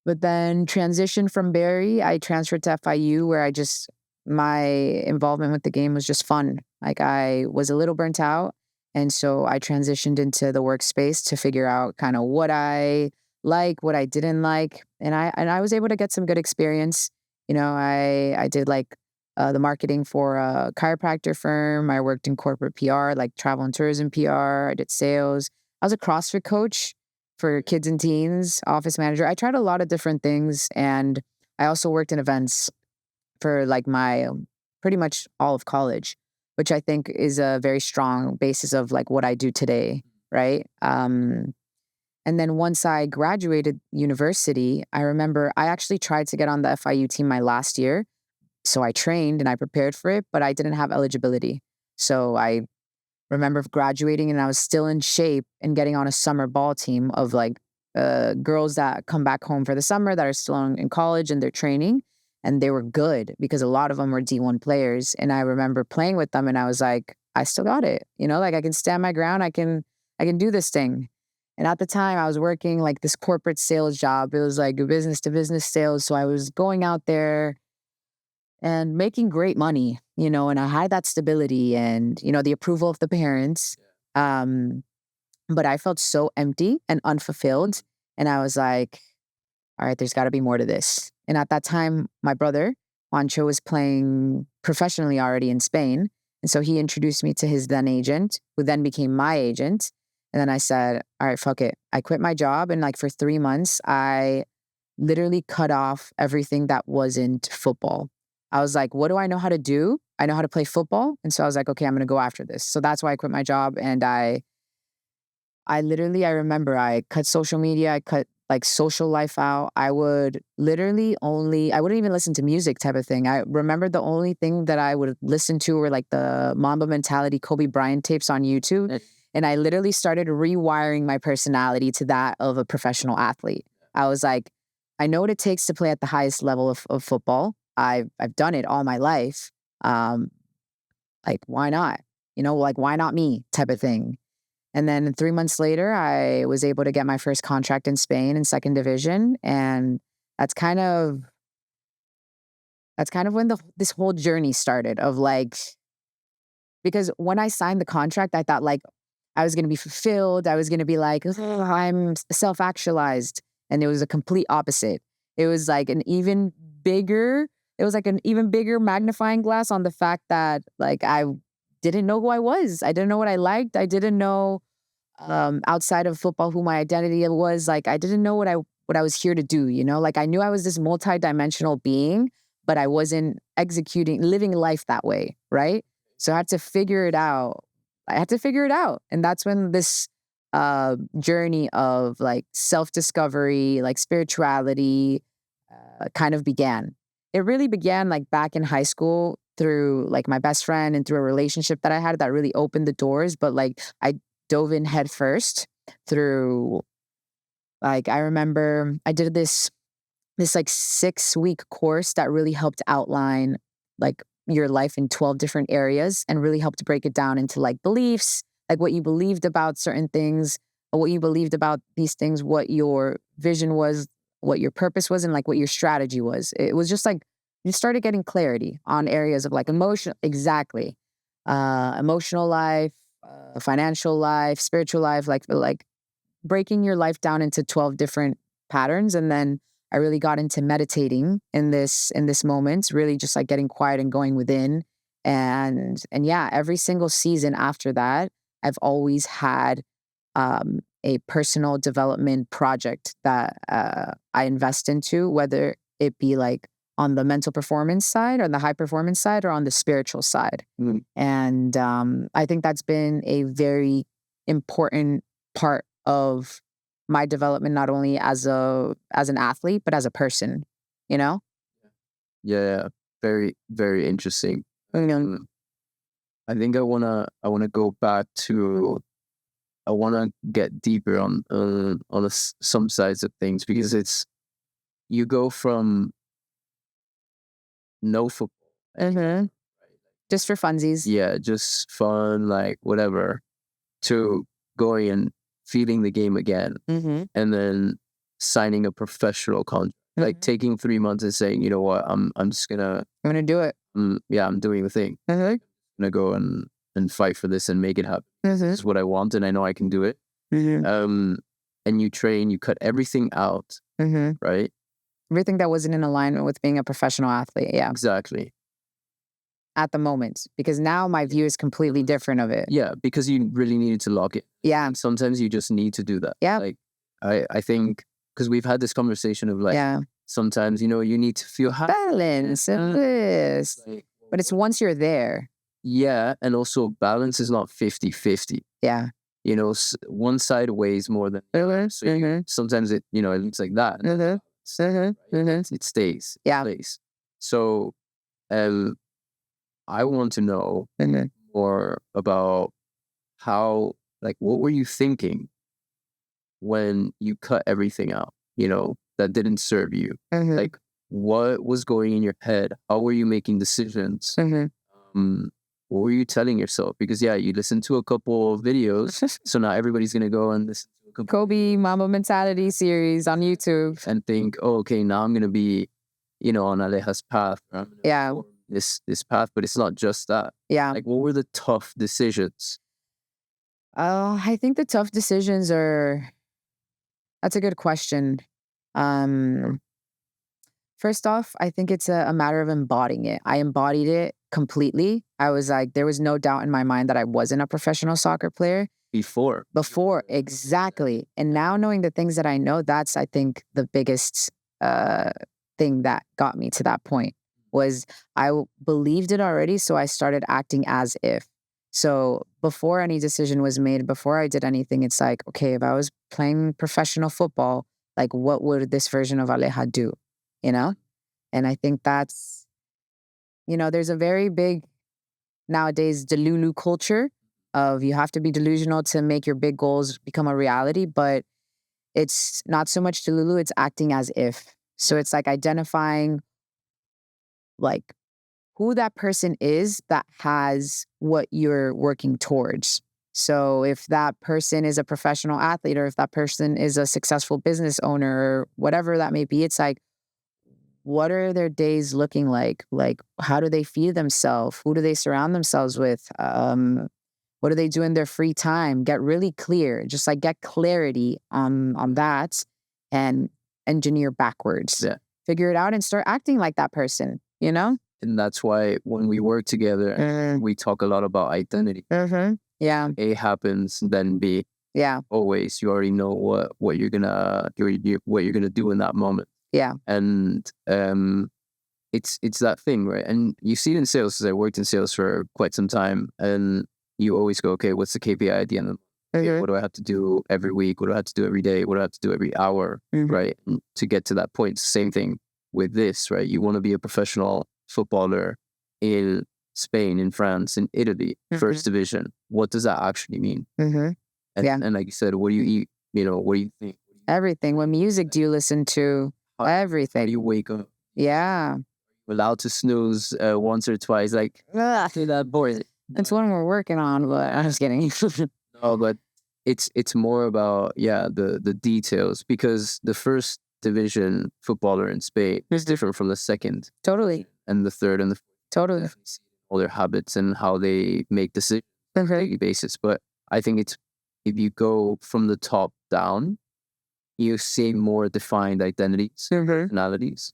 But then transition from Barry, I transferred to FIU where my involvement with the game was just fun. Like I was a little burnt out. And so I transitioned into the workspace to figure out kind of what I like, what I didn't like. And I was able to get some good experience. I did like the marketing for a chiropractor firm. I worked in corporate PR, like travel and tourism PR. I did sales. I was a CrossFit coach for kids and teens, office manager. I tried a lot of different things. And I also worked in events for like my pretty much all of college, which I think is a very strong basis of like what I do today, right? And then once I graduated university, I remember I actually tried to get on the FIU team my last year. So I trained and I prepared for it, but I didn't have eligibility. So I remember graduating and I was still in shape and getting on a summer ball team of like girls that come back home for the summer that are still in college and they're training. And they were good because a lot of them were D1 players. And I remember playing with them and I was like, I still got it. Like I can stand my ground. I can do this thing. And at the time I was working like this corporate sales job. It was like business to business sales. So I was going out there and making great money, and I had that stability and, the approval of the parents. Um, but I felt so empty and unfulfilled. And I was like, all right, there's got to be more to this. And at that time, my brother, Juancho, was playing professionally already in Spain. And so he introduced me to his then agent, who then became my agent. And then I said, all right, fuck it. I quit my job. And like for 3 months, I literally cut off everything that wasn't football. I was like, what do I know how to do? I know how to play football. And so I was like, okay, I'm going to go after this. So that's why I quit my job. And I literally, I remember I cut social media, I cut like social life out. I would literally I wouldn't even listen to music type of thing. I remember the only thing that I would listen to were like the Mamba Mentality Kobe Bryant tapes on YouTube. And I literally started rewiring my personality to that of a professional athlete. I was like, I know what it takes to play at the highest level of football. I've done it all my life. Like, why not? Like, why not me type of thing. And then 3 months later, I was able to get my first contract in Spain in second division. And that's kind of when this whole journey started of like, because when I signed the contract, I thought like I was going to be fulfilled. I was going to be like, "Oh, I'm self-actualized." And it was a complete opposite. It was like an even bigger magnifying glass on the fact that like I didn't know who I was. I didn't know what I liked. I didn't know outside of football who my identity was. Like I didn't know what I was here to do, Like I knew I was this multidimensional being, but I wasn't living life that way, right? So I had to figure it out. And that's when this journey of like self-discovery, like spirituality kind of began. It really began like back in high school through like my best friend and through a relationship that I had that really opened the doors. But like I dove in head first through, like, I remember I did this like 6-week course that really helped outline like your life in 12 different areas and really helped break it down into like beliefs, like what you believed about certain things, or what you believed about these things, what your vision was, what your purpose was, and like what your strategy was. It was just like you started getting clarity on areas of like exactly, emotional life, financial life, spiritual life, like breaking your life down into 12 different patterns. And then I really got into meditating in this moment, really just like getting quiet and going within. And yeah, every single season after that, I've always had a personal development project that I invest into, whether it be like on the mental performance side or the high performance side or on the spiritual side. And I think that's been a very important part of my development, not only as an athlete, but as a person, you know? Yeah, very, very interesting. Mm. I think I wanna go back to. I wanna get deeper on some sides of things, because it's, you go from no football, Mm-hmm. Just for funsies. yeah, just fun, like whatever, to going and feeling the game again, Mm-hmm. and then signing a professional contract, like taking 3 months and saying, you know what, I'm just gonna, I'm gonna do it. yeah, I'm doing the thing. Mm-hmm. I'm gonna go and fight for this and make it happen. Mm-hmm. This is what I want, and I know I can do it. Mm-hmm. And you train, you cut everything out, Mm-hmm. right? Everything that wasn't in alignment with being a professional athlete. Yeah. Exactly. At the moment, because now my view is completely different of it. Yeah, because you really needed to lock it. Yeah. And sometimes you just need to do that. Yeah. Like I think, because we've had this conversation of like, Yeah. sometimes, you need to feel happy. Balance of this. Like, But it's once you're there. yeah, and also balance is not 50-50. Yeah. One side weighs more than the other. So sometimes it looks like that. Right? It stays. Yeah. It stays. So I want to know more about how, like, what were you thinking when you cut everything out, that didn't serve you? Like, what was going in your head? How were you making decisions? What were you telling yourself? Because yeah, you listened to a couple of videos, so now everybody's gonna go and listen to a couple Kobe Mamba Mentality series on YouTube and think, oh, okay, now I'm gonna be, on Aleja's path. Or I'm gonna Yeah. perform this path, but it's not just that. Yeah. Like, what were the tough decisions? I think the tough decisions are, that's a good question. Um, First off, I think it's a matter of embodying it. I embodied it completely. I was like, there was no doubt in my mind that I wasn't a professional soccer player before, exactly. And now knowing the things that I know, that's, I think, the biggest uh, thing that got me to that point was believed it already. So I started acting as if. So before any decision was made, before I did anything, it's like, okay, if I was playing professional football, like what would this version of Aleja do? You know? And I think that's, there's a very big nowadays Delulu culture of you have to be delusional to make your big goals become a reality, but it's not so much Delulu, it's acting as if. So it's like identifying like who that person is that has what you're working towards. So if that person is a professional athlete or if that person is a successful business owner or whatever that may be, it's like, what are their days looking like? Like, how do they feed themselves? Who do they surround themselves with? What do they do in their free time? Get really clear, just like get clarity on that and engineer backwards. Yeah. Figure it out and start acting like that person, you know? And that's why when we work together, we talk a lot about identity. Yeah. A happens, then B. Yeah. Always, you already know what you're gonna do in that moment. Yeah. And it's that thing, right? And you see it in sales, because I worked in sales for quite some time, and you always go, okay, what's the KPI at the end of the day? What do I have to do every week? What do I have to do every day? What do I have to do every hour, right? And to get to that point, same thing with this, right? You want to be a professional footballer in Spain, in France, in Italy, first division. What does that actually mean? And like you said, what do you eat? What do you think? Everything. What music do you listen to? Everything. How do you wake up? Yeah. Allowed to snooze once or twice, like that boring. That's one we're working on, but I'm just kidding. No, but it's more about the details, because the first division footballer in Spain is different from the second, Totally. and the third and the fourth. Totally. All their habits and how they make decisions on a daily basis. But I think it's, if you go from the top down, you see more defined identities, personalities,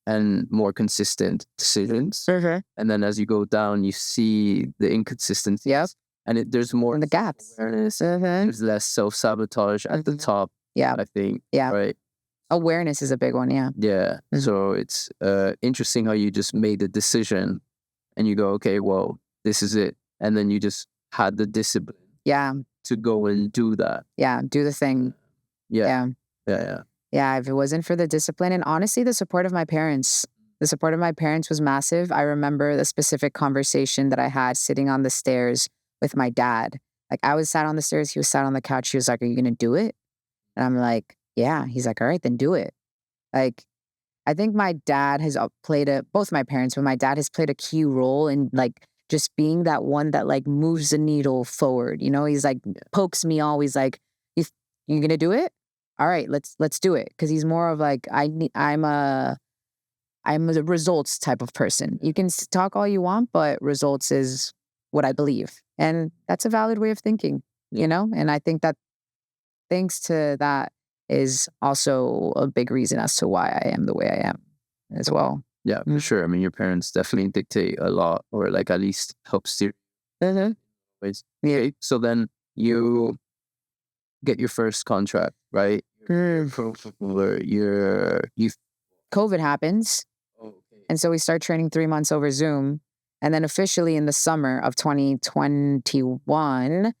and more consistent decisions. And then as you go down, you see the inconsistencies. Yep. And there's more And the gaps. awareness. There's less self-sabotage at the top. Yeah. I think. Yeah. Right. Awareness is a big one. Yeah. Yeah. So it's interesting how you just made the decision and you go, okay, well, this is it. And then you just had the discipline. Yeah. To go and do that. Yeah. Do the thing. Yeah. Yeah, if it wasn't for the discipline and honestly the support of my parents, was massive. I remember the specific conversation that I had sitting on the stairs with my dad. Like I was sat on the stairs, he was sat on the couch. He was like, "Are you going to do it?" And I'm like, "Yeah." He's like, "All right, then do it." Like, I think my dad has both my parents, but my dad has played a key role in like just being that one that like moves the needle forward. He's like, pokes me always like, you going to do it? All right, let's do it. Cause he's more of like, I'm a results type of person. You can talk all you want, but results is what I believe. And that's a valid way of thinking, And I think that thanks to that is also a big reason as to why I am the way I am as well. Yeah, for sure. I mean, your parents definitely dictate a lot, or like at least help steer. Ways. Yeah. So then you get your first contract, right? COVID happens. And so we start training 3 months over Zoom. And then officially in the summer of 2021,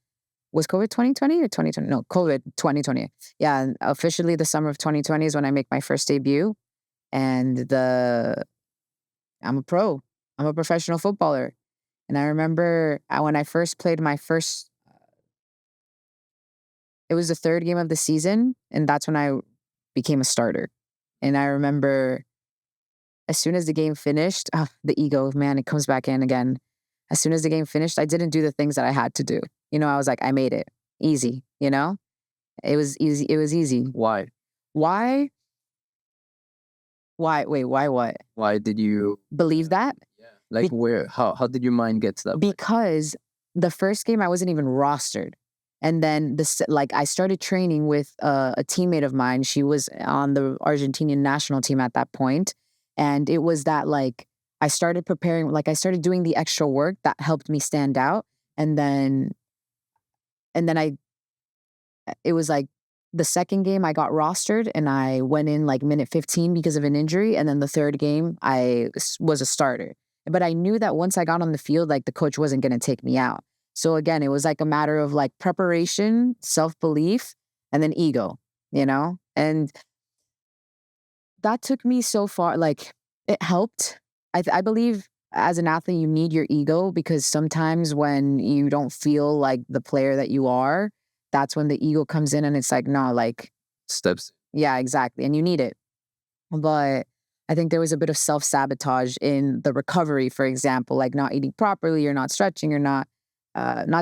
was COVID 2020 or 2020? No, COVID 2020. Yeah, officially the summer of 2020 is when I make my first debut. And I'm a pro. I'm a professional footballer. And I remember when I first played it was the third game of the season, and that's when I became a starter. And I remember as soon as the game finished, the ego, man, it comes back in again. As soon as the game finished, I didn't do the things that I had to do. I was like, I made it. Easy, It was easy. It was easy. Why? Why? Why? Wait, why what? Why did you Believe that? like Be- how did your mind get to that point? because the first game I wasn't even rostered. And then like I started training with a teammate of mine. She was on the Argentinian national team at that point. And it was that like I started preparing, like I started doing the extra work that helped me stand out. And then I it was like the second game I got rostered and I went in like minute 15 because of an injury. And then the third game I was a starter. But I knew that once I got on the field, like the coach wasn't going to take me out. So again, it was like a matter of like preparation, self-belief, and then ego, you know? And that took me so far. Like it helped. I believe as an athlete, you need your ego because sometimes when you don't feel like the player that you are, that's when the ego comes in and it's like, no, like, Steps. yeah, exactly. And you need it. But I think there was a bit of self sabotage in the recovery, for example, like not eating properly or not stretching or not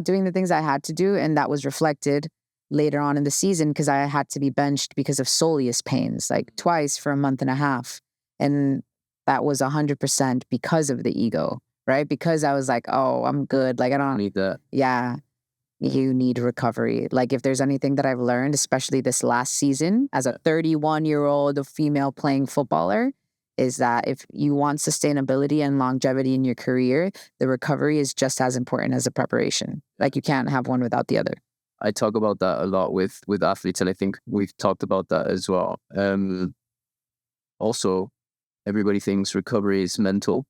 doing the things I had to do. And that was reflected later on in the season because I had to be benched because of soleus pains, like twice for a month and a half. And that was 100% because of the ego, right? Because I was like, oh, I'm good. Like, I don't Need that. yeah, you need recovery. Like, if there's anything that I've learned, especially this last season as a 31-year-old female playing footballer, is that if you want sustainability and longevity in your career, the recovery is just as important as the preparation. Like, you can't have one without the other. I talk about that a lot with athletes, and I think we've talked about that as well. Also, everybody thinks recovery is mental.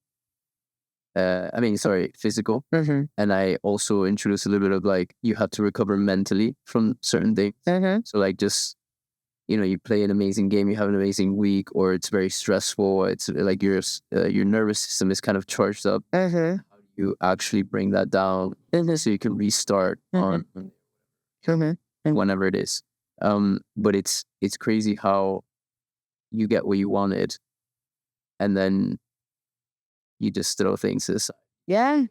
Physical. Mm-hmm. And I also introduce a little bit of like, you have to recover mentally from certain things. Mm-hmm. So like just, you play an amazing game, you have an amazing week, or it's very stressful. It's like your nervous system is kind of charged up. Mm-hmm. How do you actually bring that down so you can restart on whenever it is? But it's crazy how you get what you wanted, and then you just throw things to the side. Yeah,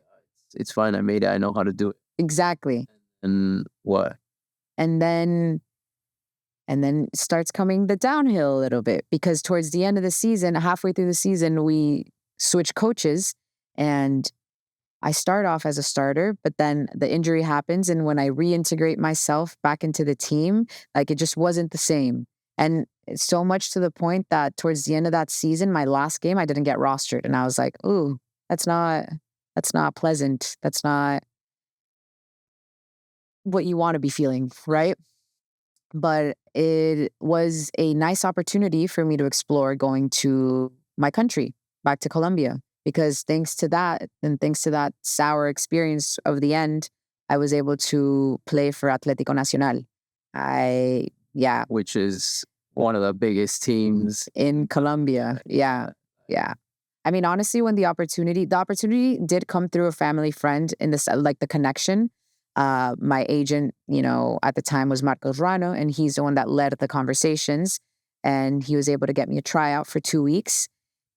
It's fine. I made it. I know how to do it. exactly. And what? And then it starts coming the downhill a little bit because towards the end of the season, halfway through the season, we switch coaches and I start off as a starter, but then the injury happens. And when I reintegrate myself back into the team, like it just wasn't the same. And it's so much to the point that towards the end of that season, my last game, I didn't get rostered. And I was like, ooh, that's not pleasant. That's not what you want to be feeling, right? But it was a nice opportunity for me to explore going to my country, back to Colombia, because thanks to that and thanks to that sour experience of the end, I was able to play for Atlético Nacional. Yeah, Which is one of the biggest teams in Colombia. Yeah. Yeah. I mean, honestly, when the opportunity did come through a family friend in this, like the connection. My agent, at the time was Marcos Rano, and he's the one that led the conversations. And he was able to get me a tryout for 2 weeks.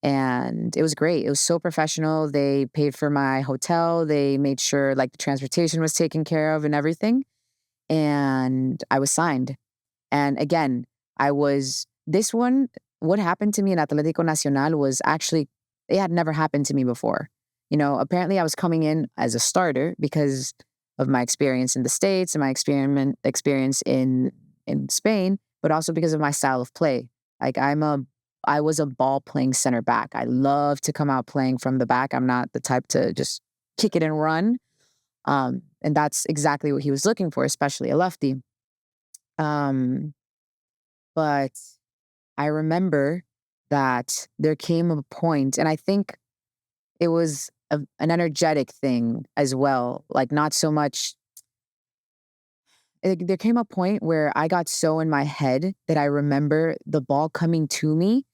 And it was great. It was so professional. They paid for my hotel. They made sure like the transportation was taken care of and everything. And I was signed. And again, this one, what happened to me in Atlético Nacional was actually, it had never happened to me before. Apparently I was coming in as a starter because of my experience in the States and my experience in Spain, but also because of my style of play. Like I was a ball playing center back. I love to come out playing from the back. I'm not the type to just kick it and run. And that's exactly what he was looking for, especially a lefty. Um, but I remember that there came a point, and I think it was an energetic thing as well. Like not so much. There came a point where I got so in my head that I remember the ball coming to me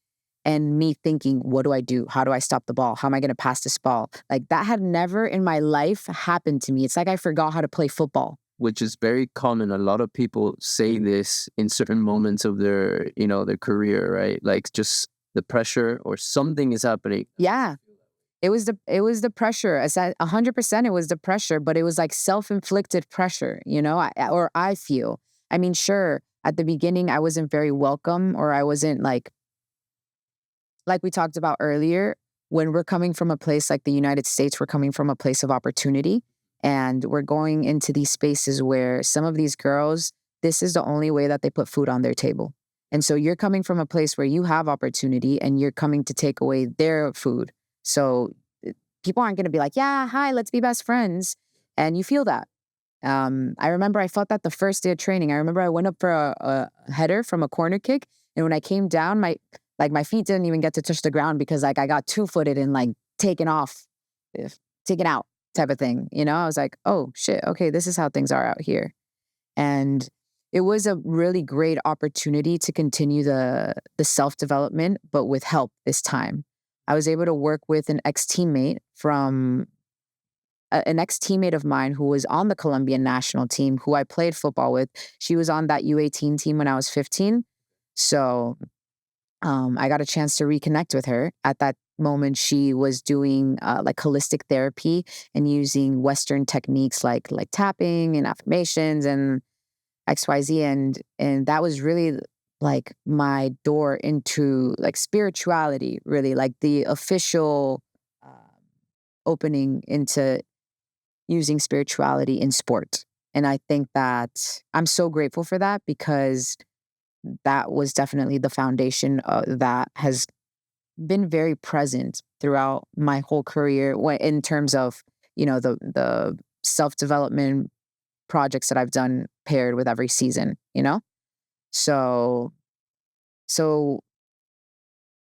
and me thinking, what do I do? How do I stop the ball? How am I going to pass this ball? Like that had never in my life happened to me. It's like I forgot how to play football. which is very common. A lot of people say this in certain moments of their, their career, right? Like just the pressure or something is happening. Yeah. It was the pressure. 100% it was the pressure, but it was like self-inflicted pressure, I feel. I mean, sure, at the beginning I wasn't very welcome or I wasn't like like we talked about earlier, when we're coming from a place like the United States, we're coming from a place of opportunity. And we're going into these spaces where some of these girls, this is the only way that they put food on their table. And so you're coming from a place where you have opportunity and you're coming to take away their food. So people aren't going to be like, yeah, hi, let's be best friends. And you feel that. I remember I felt that the first day of training. I remember I went up for a header from a corner kick. And when I came down, my feet didn't even get to touch the ground because like I got 2-footed and like taken off, taken out type of thing. You know, I was like, oh shit, okay, this is how things are out here. And it was a really great opportunity to continue the self-development, but with help this time. I was able to work with an ex-teammate of mine who was on the Colombian national team, who I played football with. She was on that U18 team when I was 15. So I got a chance to reconnect with her. At that moment, she was doing like holistic therapy and using Western techniques like tapping and affirmations and XYZ. And that was really like my door into like spirituality, really like the official opening into using spirituality in sport. And I think that I'm so grateful for that because that was definitely the foundation that has been very present throughout my whole career in terms of, the self-development projects that I've done paired with every season, you know? So so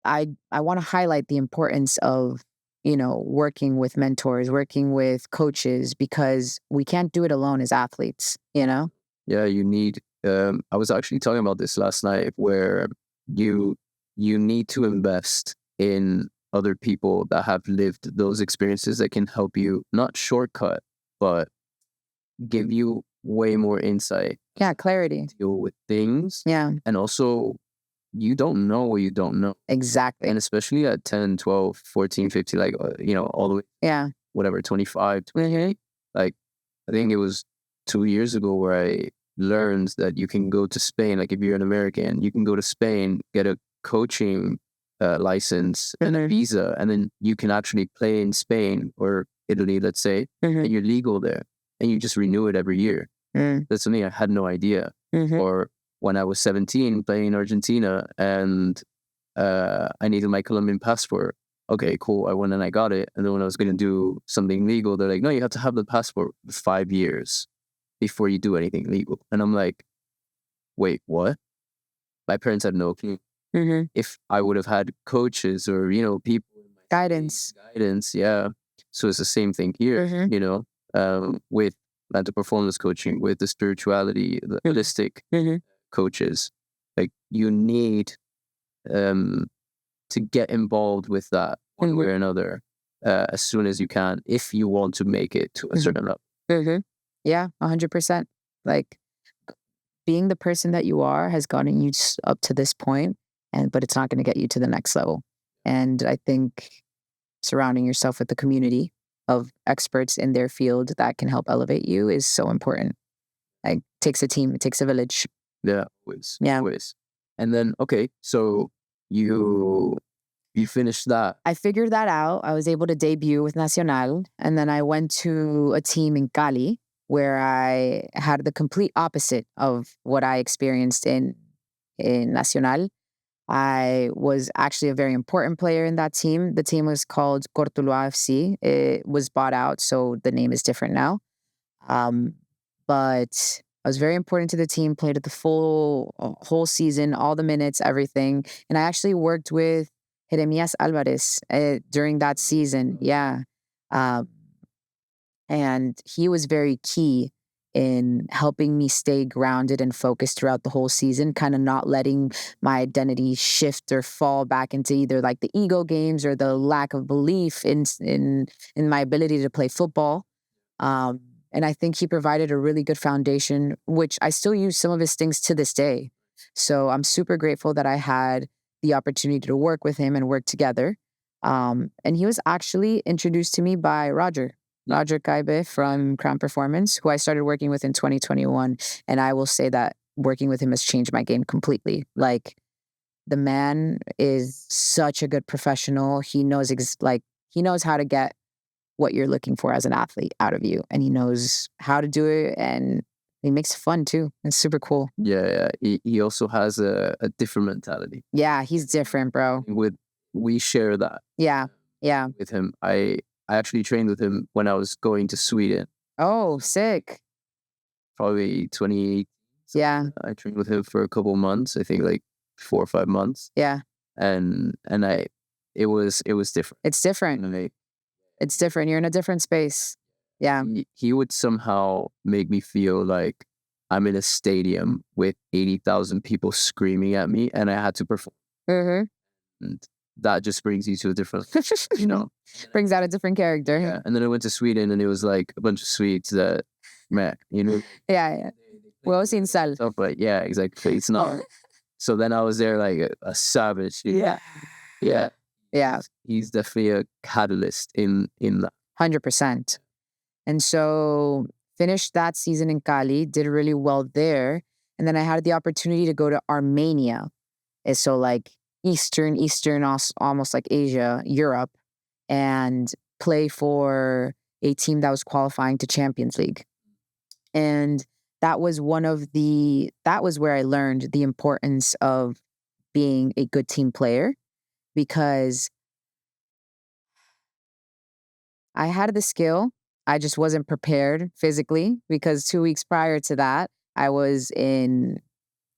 I want to highlight the importance of, working with mentors, working with coaches, because we can't do it alone as athletes, you know? Yeah, you need. I was actually talking about this last night, where you need to invest in other people that have lived those experiences that can help you not shortcut, but give you way more insight. Yeah, clarity. Deal with things. Yeah, And also, you don't know what you don't know. exactly. And especially at 10, 12, 14, 15, like, all the way, Yeah. whatever, 25, 28. Like, I think it was 2 years ago where I learned that you can go to Spain. Like, if you're an American, you can go to Spain, get a coaching license and a visa, and then you can actually play in Spain or Italy, let's say, and you're legal there, and you just renew it every year. That's something I had no idea. Or when I was 17 playing in Argentina and I needed my Colombian passport. Okay, cool. I went and I got it. And then when I was going to do something legal, they're like, no, you have to have the passport for 5 years before you do anything legal. And I'm like, wait, what? My parents had no clue. If I would have had coaches or, people in my Guidance. Yeah. So it's the same thing here, with mental performance coaching, with the spirituality, the holistic coaches. Like, you need to get involved with that one way or another as soon as you can, if you want to make it to a certain level. Yeah, 100%. Like, being the person that you are has gotten you up to this point, but it's not going to get you to the next level. And I think surrounding yourself with the community of experts in their field that can help elevate you is so important. Like, it takes a team, it takes a village. Yeah, always. Yeah. Always. And then, okay, so you finished that. I figured that out. I was able to debut with Nacional, and then I went to a team in Cali where I had the complete opposite of what I experienced in Nacional. I was actually a very important player in that team. The team was called Cortuluá FC. It was bought out, so the name is different now. But I was very important to the team, played it the whole season, all the minutes, everything. And I actually worked with Jeremias Alvarez during that season. Yeah. And he was very key in helping me stay grounded and focused throughout the whole season, kind of not letting my identity shift or fall back into either like the ego games or the lack of belief in my ability to play football. And I think he provided a really good foundation, which I still use some of his things to this day. So I'm super grateful that I had the opportunity to work with him and work together. And he was actually introduced to me by Roger Kaibe from Crown Performance, who I started working with in 2021. And I will say that working with him has changed my game completely. Like, the man is such a good professional. He knows he knows how to get what you're looking for as an athlete out of you, and he knows how to do it, and he makes it fun too. It's super cool. Yeah. He also has a different mentality. Yeah, he's different, bro. We share that. Yeah. With him, I actually trained with him when I was going to Sweden. Oh, sick. Probably 2018. Yeah. I trained with him for a couple months. I think like 4 or 5 months. Yeah. And it was different. It's different. It's different. You're in a different space. Yeah. He would somehow make me feel like I'm in a stadium with 80,000 people screaming at me, and I had to perform. And that just brings you to a different, brings out a different character. Yeah. And then I went to Sweden, and it was like a bunch of Swedes that, man, Yeah. We're all seeing sal. Stuff like, yeah, exactly. It's not. So then I was there like a savage. Yeah. He's definitely a catalyst in that. 100%. And so finished that season in Cali, did really well there. And then I had the opportunity to go to Armenia. It's so like Eastern, almost like Asia, Europe, and play for a team that was qualifying to Champions League. And that was where I learned the importance of being a good team player, because I had the skill. I just wasn't prepared physically, because 2 weeks prior to that, I was in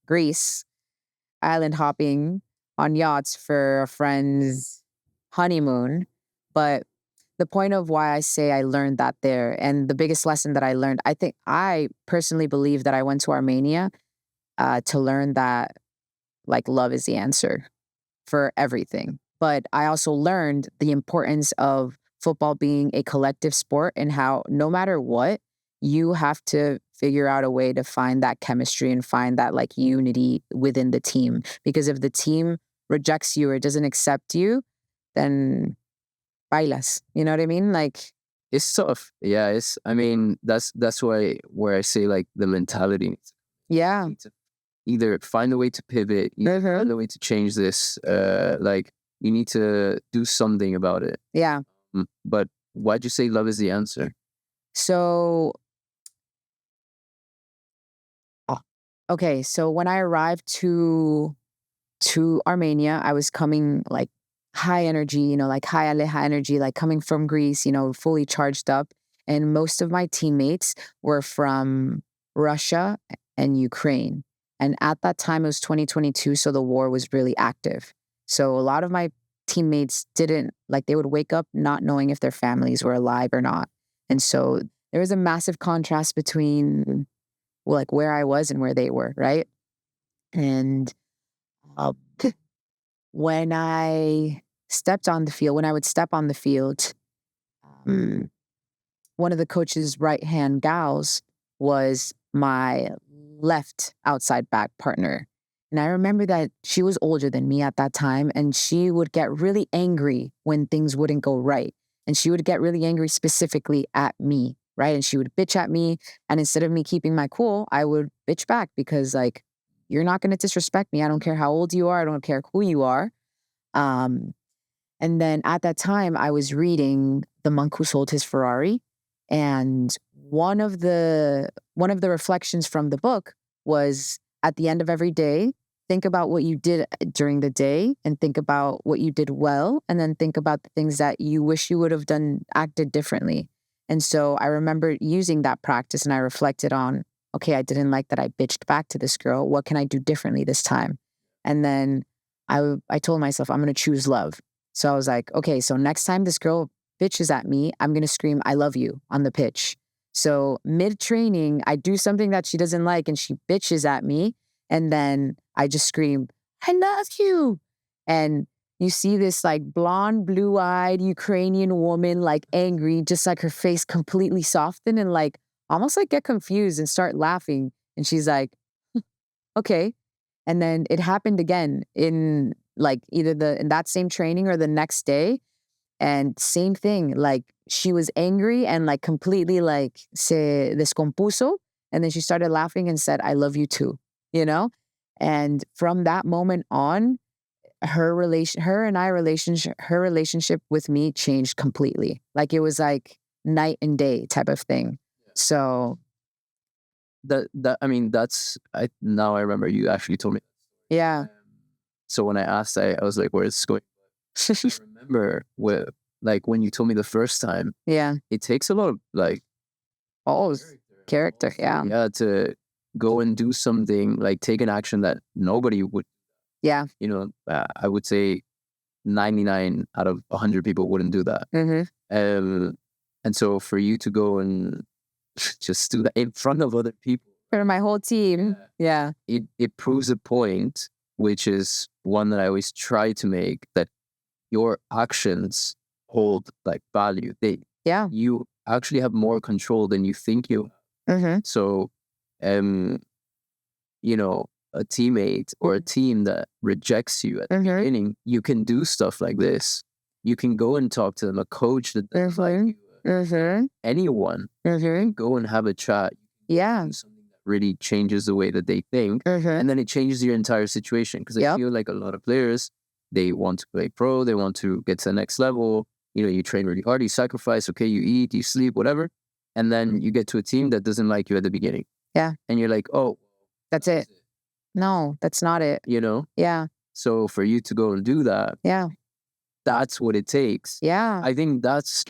Greece, island hopping on yachts for a friend's honeymoon. But the point of why I say I learned that there, and the biggest lesson that I learned, I personally believe that I went to Armenia to learn that like love is the answer for everything. But I also learned the importance of football being a collective sport, and how no matter what, you have to figure out a way to find that chemistry and find that like unity within the team. Because if the team rejects you or doesn't accept you, then bailas. You know what I mean? Like, it's tough. Yeah, that's why where I say like the mentality. Yeah. You need to either find a way to pivot, find a way to change this. Like you need to do something about it. Yeah. But why'd you say love is the answer? So, okay. So when I arrived to Armenia, I was coming like high energy, like high Aleja energy, like coming from Greece, fully charged up. And most of my teammates were from Russia and Ukraine. And at that time, it was 2022, so the war was really active. So a lot of my teammates they would wake up not knowing if their families were alive or not. And so there was a massive contrast between like where I was and where they were, right? And when I stepped on the field, when I would step on the field, one of the coach's right-hand gals was my left outside back partner. And I remember that she was older than me at that time, and she would get really angry when things wouldn't go right. And she would get really angry specifically at me, right? And she would bitch at me. And instead of me keeping my cool, I would bitch back, because like, you're not going to disrespect me. I don't care how old you are. I don't care who you are. And then at that time, I was reading The Monk Who Sold His Ferrari. And one of the reflections from the book was, at the end of every day, think about what you did during the day, and think about what you did well, and then think about the things that you wish you would have acted differently. And so I remember using that practice, and I reflected on, okay, I didn't like that I bitched back to this girl. What can I do differently this time? And then I told myself, I'm going to choose love. So I was like, okay, so next time this girl bitches at me, I'm going to scream, I love you on the pitch. So mid-training, I do something that she doesn't like, and she bitches at me. And then I just scream, I love you. And you see this like blonde, blue-eyed Ukrainian woman, like angry, just like her face completely soften and like almost like get confused and start laughing. And she's like, okay. And then it happened again in like either in that same training or the next day. And same thing, like she was angry and like completely like se descompuso. And then she started laughing and said, I love you too, And from that moment on, her relationship with me changed completely. Like it was like night and day type of thing. So I mean, now I remember you actually told me. yeah. So when I asked, I was like, where is this going? I remember when you told me the first time, Yeah. it takes a lot of like Oh, character. Yeah. yeah, to go and do something, like take an action that nobody would, Yeah. I would say 99 out of 100 people wouldn't do that. Mm-hmm. And so for you to go and just do that in front of other people, For my whole team. Yeah. it proves a point, which is one that I always try to make, that your actions hold like value. Yeah. You actually have more control than you think you have. Mm-hmm. So, a teammate or a team that rejects you at the beginning, you can do stuff like this. You can go and talk to them, a coach that doesn't like you, anyone, go and have a chat. Yeah. Do something that really changes the way that they think, and then it changes your entire situation. Because I feel like a lot of players, they want to play pro, they want to get to the next level. You train really hard, you sacrifice, okay, you eat, you sleep, whatever. And then you get to a team that doesn't like you at the beginning. Yeah. And you're like, oh, that's it. No, that's not it. Yeah. So for you to go and do that, yeah, that's what it takes. Yeah. I think that's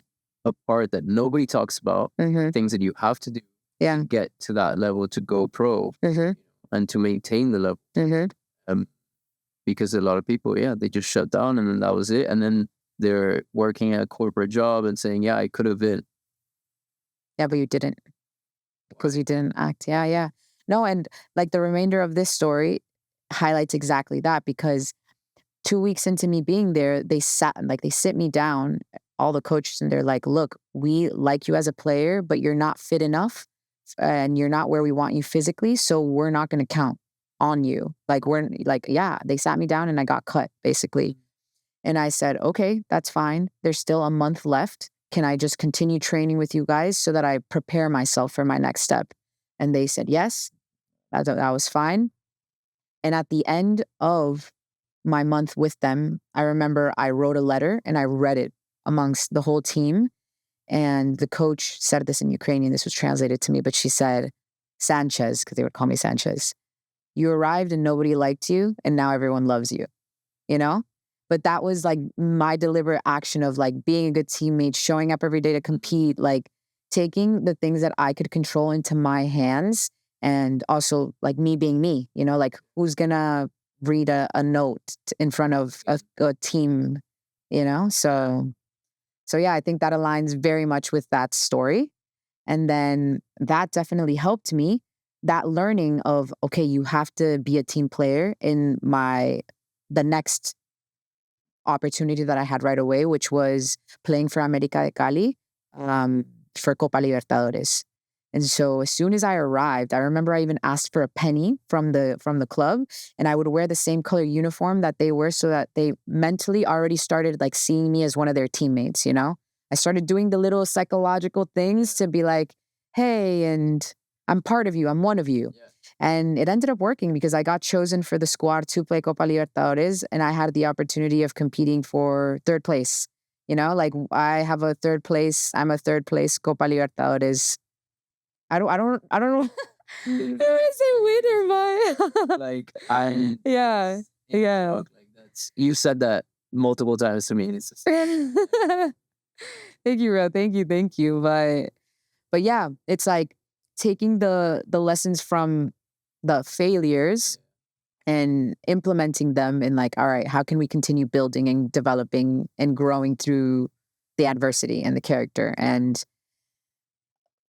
a part that nobody talks about, things that you have to do to get to that level, to go pro, and to maintain the level. Because a lot of people, they just shut down and then that was it. And then they're working at a corporate job and saying, yeah, I could have been. Yeah, but you didn't, because you didn't act. Yeah, yeah. No, and like the remainder of this story highlights exactly that, because 2 weeks into me being there, they sit me down, all the coaches, and they're like, look, we like you as a player, but you're not fit enough and you're not where we want you physically. So we're not going to count on you. They sat me down and I got cut basically. And I said, okay, that's fine. There's still a month left. Can I just continue training with you guys so that I prepare myself for my next step? And they said, yes, that was fine. And at the end of my month with them, I remember I wrote a letter and I read it amongst the whole team. And the coach said this in Ukrainian. This was translated to me, but she said, Sanchez, because they would call me Sanchez, you arrived and nobody liked you, and now everyone loves you, But that was like my deliberate action of like being a good teammate, showing up every day to compete, like taking the things that I could control into my hands, and also like me being me, like who's gonna read a note in front of a team, So yeah, I think that aligns very much with that story. And then that definitely helped me, that learning of, okay, you have to be a team player in the next opportunity that I had right away, which was playing for América de Cali for Copa Libertadores. And so as soon as I arrived, I remember I even asked for a penny from the club, and I would wear the same color uniform that they were, so that they mentally already started like seeing me as one of their teammates, I started doing the little psychological things to be like, hey, and I'm part of you, I'm one of you. And it ended up working, because I got chosen for the squad to play Copa Libertadores, and I had the opportunity of competing for third place. Like I'm a third place Copa Libertadores. I don't know. I don't say winner, but Like I yeah. like you said that multiple times to me, and it's just Thank you, Ro. Thank you. But yeah, it's like taking the lessons from the failures and implementing them in like, all right, how can we continue building and developing and growing through the adversity and the character? And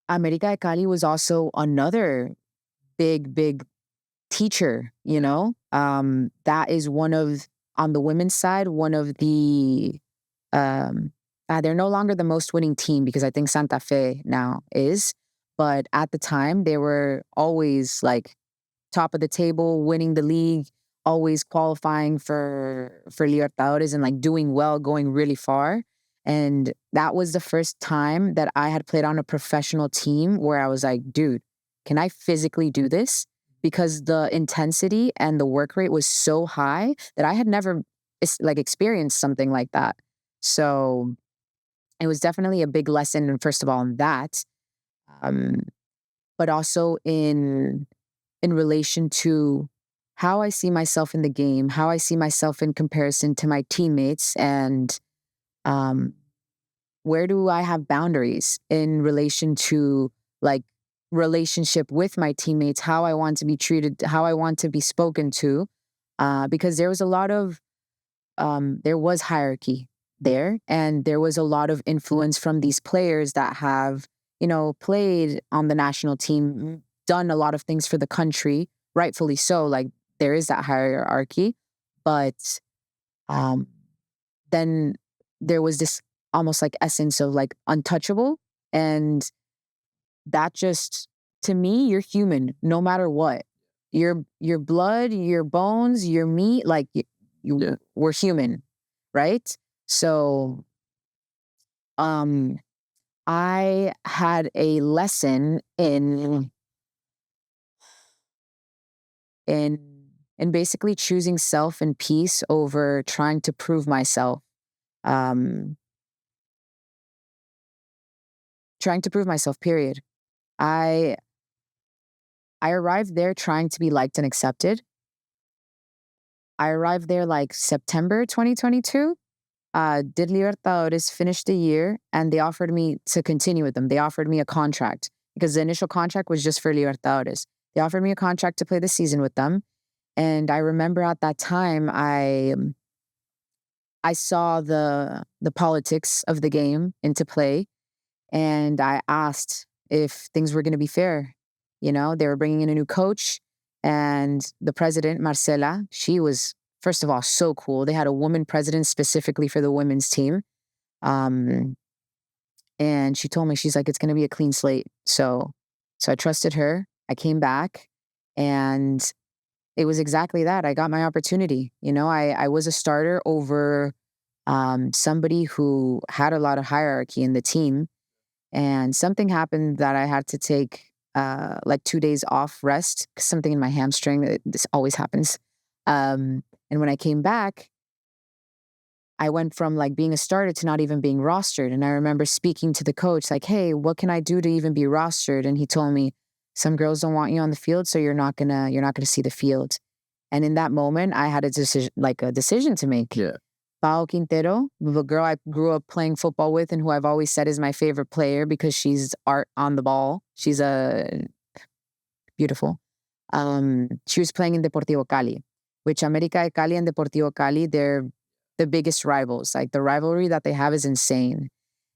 América de Cali was also another big teacher, that is on the women's side, one of the, they're no longer the most winning team, because I think Santa Fe now is, but at the time they were always like top of the table, winning the league, always qualifying for Libertadores and like doing well, going really far. And that was the first time that I had played on a professional team where I was like, dude, can I physically do this? Because the intensity and the work rate was so high that I had never experience something like that. So it was definitely a big lesson, first of all, in that, um, but also in relation to how I see myself in the game, how I see myself in comparison to my teammates, and um, where do I have boundaries in relation to like relationship with my teammates, how I want to be treated, how I want to be spoken to, because there was a lot of there was hierarchy there, and there was a lot of influence from these players that have, played on the national team, done a lot of things for the country, rightfully so. Like there is that hierarchy, but um, then there was this almost like essence of like untouchable, and that just, to me, you're human no matter what. Your blood, your bones, your meat, like Yeah. we're human, right? So um I had a lesson in in basically choosing self and peace over trying to prove myself. Um Trying to prove myself, period. I I arrived there trying to be liked and accepted. I arrived there like September 2022. Did Libertadores, finished the year, and they offered me to continue with them. They offered me a contract because the initial contract was just for Libertadores. They offered me a contract to play the season with them. And I remember at that time, I saw the politics of the game into play, and I asked if things were going to be fair. They were bringing in a new coach, and the president, Marcela, she was, first of all, so cool. They had a woman president specifically for the women's team. Um, and she told me, she's like, it's going to be a clean slate. So I trusted her. I came back, and it was exactly that. I got my opportunity. I was a starter over somebody who had a lot of hierarchy in the team, and something happened that I had to take like 2 days off rest, 'cause something in my hamstring. This always happens. And when I came back, I went from like being a starter to not even being rostered. And I remember speaking to the coach, like, "Hey, what can I do to even be rostered?" And he told me, "Some girls don't want you on the field, so you're not gonna see the field." And in that moment, I had a decision to make. Yeah. Pao Quintero, the girl I grew up playing football with and who I've always said is my favorite player because she's art on the ball. She's a beautiful. She was playing in Deportivo Cali, which América de Cali and Deportivo Cali, they're the biggest rivals. Like the rivalry that they have is insane.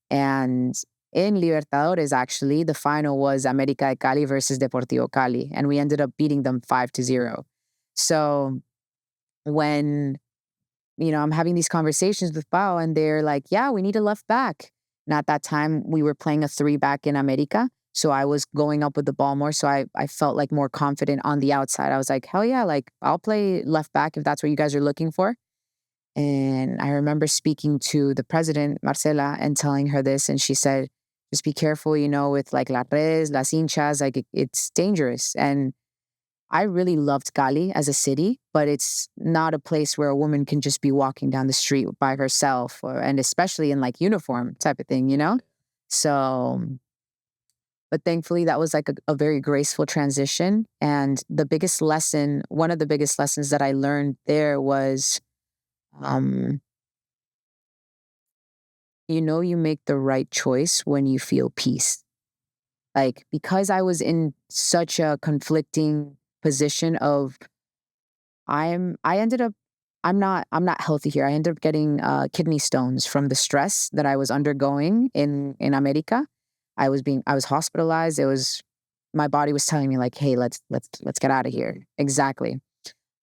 And in Libertadores, actually, the final was América de Cali versus Deportivo Cali, and we ended up beating them 5-0. So when I'm having these conversations with Pau, and they're like, "Yeah, we need a left back." And at that time, we were playing a three back in America. So I was going up with the ball more. So I felt like more confident on the outside. I was like, hell yeah, like I'll play left back if that's what you guys are looking for. And I remember speaking to the president, Marcela, and telling her this. And she said, just be careful, with like las redes, las hinchas, like it's dangerous. And I really loved Cali as a city, but it's not a place where a woman can just be walking down the street by herself, and especially in like uniform type of thing. So, but thankfully that was like a very graceful transition. And one of the biggest lessons that I learned there was, um, you make the right choice when you feel peace. Like, because I was in such a conflicting position of I ended up I'm not healthy here. I ended up getting kidney stones from the stress that I was undergoing in America. I was hospitalized. It was My body was telling me like, "Hey, let's get out of here." Exactly.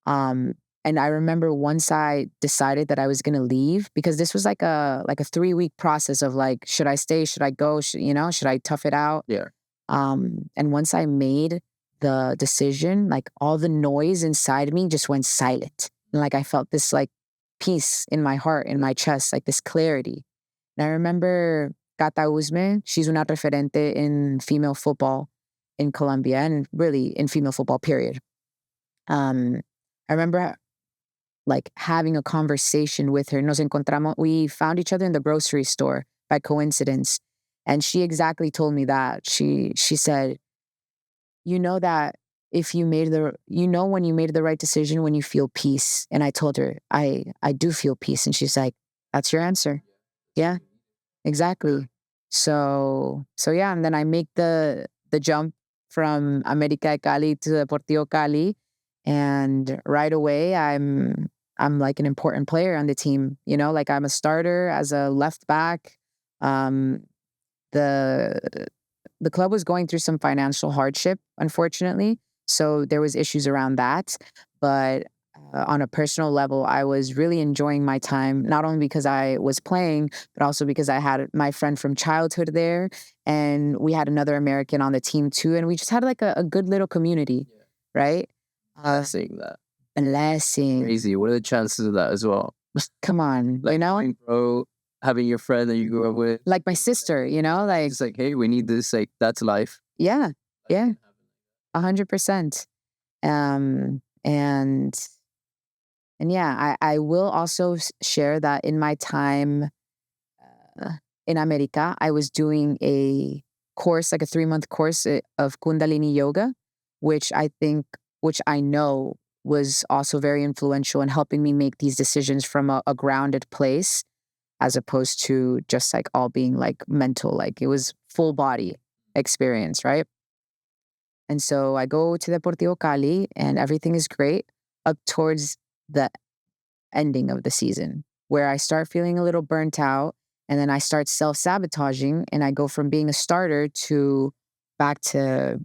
Um and I remember once I decided that I was going to leave, because this was like a 3-week process of like, should I stay? Should I go? Should I tough it out? Yeah. And once I made the decision, like all the noise inside me just went silent. And like I felt this like peace in my heart, in my chest, like this clarity. And I remember Cata Usme, she's una referente in female football in Colombia and really in female football, period. I remember like having a conversation with her. We found each other in the grocery store by coincidence. And she exactly told me that. She said, you know that if you made when you made the right decision when you feel peace. And I told her, I do feel peace. And she's like, that's your answer. Yeah, exactly. So yeah, and then I make the jump from America de Cali to Deportivo Cali, and right away I'm like an important player on the team. Like I'm a starter as a left back. Um, the the club was going through some financial hardship, unfortunately, so there was issues around that. But on a personal level, I was really enjoying my time, not only because I was playing, but also because I had my friend from childhood there, and we had another American on the team too, and we just had like a good little community, right? Saying that. Blessing. Crazy. What are the chances of that as well? Come on, Like, bro, having your friend that you grew up with, like my sister, like it's like, hey, we need this. Like, that's life. yeah, yeah, 100%. And yeah, I will also share that in my time in America, I was doing a course, like a 3-month course of Kundalini yoga, which I know was also very influential in helping me make these decisions from a grounded place, as opposed to just like all being like mental. Like it was full body experience, right? And so I go to Deportivo Cali and everything is great up towards the ending of the season, where I start feeling a little burnt out, and then I start self-sabotaging, and I go from being a starter to back to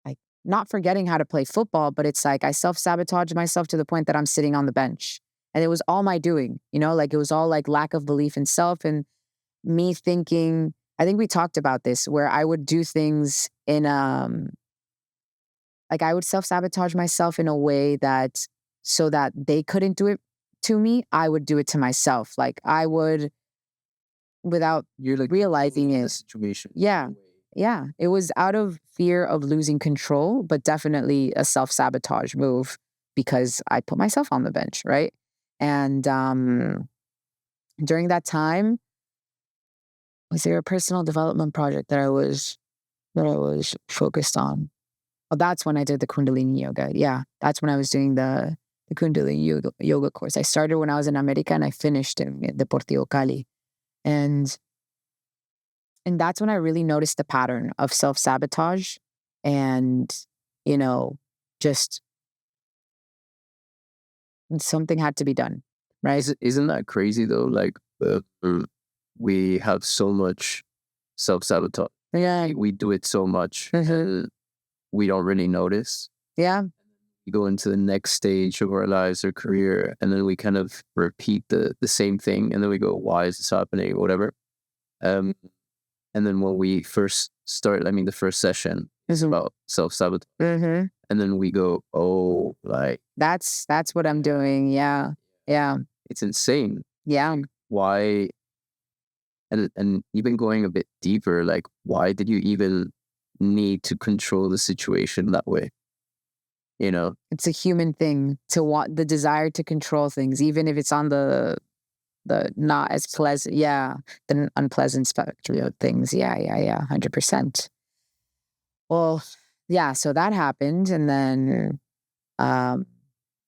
like not forgetting how to play football, but it's like I self-sabotage myself to the point that I'm sitting on the bench. And it was all my doing, like it was all like lack of belief in self and me thinking, I think we talked about this, where I would do things in like I would self-sabotage myself in a way that so that they couldn't do it to me, I would do it to myself. Like I would, without You're like realizing the it. situation. Yeah. Yeah. It was out of fear of losing control, but definitely a self-sabotage move because I put myself on the bench, right? And during that time, was there a personal development project that I was focused on? Oh, that's when I did the Kundalini yoga. Yeah, that's when I was doing the Kundalini yoga course. I started when I was in America and I finished in Deportivo Cali. And that's when I really noticed the pattern of self-sabotage and, just something had to be done, right? Isn't that crazy though? Like, we have so much self-sabotage. Yeah. We do it so much. We don't really notice. Yeah. We go into the next stage of our lives or career, and then we kind of repeat the same thing, and then we go, why is this happening or whatever. And then when we first start, I mean, the first session is about self-sabotage. And then we go, oh, like That's what I'm doing. Yeah. Yeah. it's insane. Yeah. Why? And even going a bit deeper, like, why did you even need to control the situation that way? It's a human thing to want the desire to control things, even if it's on the not as pleasant, the unpleasant spectrum of things. Yeah, 100%. Well, yeah, so that happened, and then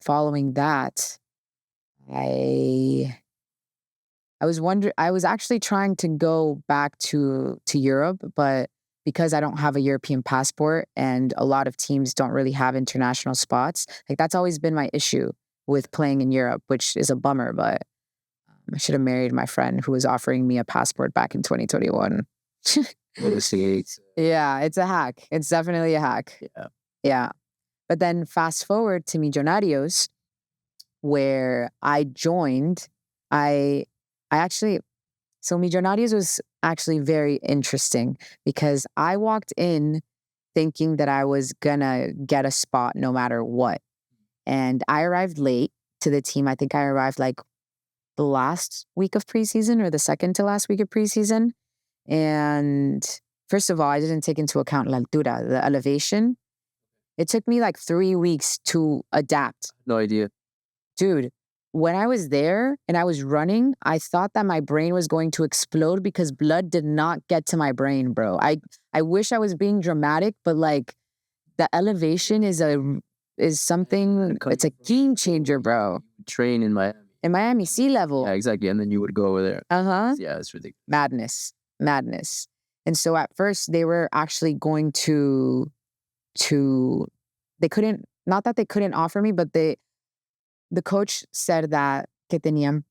following that, I was actually trying to go back to Europe, but because I don't have a European passport and a lot of teams don't really have international spots, like that's always been my issue with playing in Europe, which is a bummer, but I should have married my friend who was offering me a passport back in 2021. Yeah, it's a hack. It's definitely a hack. Yeah. Yeah. But then fast forward to Millonarios, where I joined, I actually, so Millonarios was actually very interesting because I walked in thinking that I was gonna get a spot no matter what. And I arrived late to the team. I think I arrived like the last week of preseason or the second to last week of preseason. And first of all, I didn't take into account la altura, the elevation. It took me like 3 weeks to adapt. No idea. Dude, when I was there and I was running, I thought that my brain was going to explode because blood did not get to my brain, bro. I wish I was being dramatic, but like the elevation is something, it's a game changer, bro. Train in Miami. In Miami, sea level. Yeah, exactly. And then you would go over there. Uh-huh. Yeah, it's ridiculous. Madness. And so at first they were actually going to they couldn't, not that they couldn't offer me, but the coach said that que tenían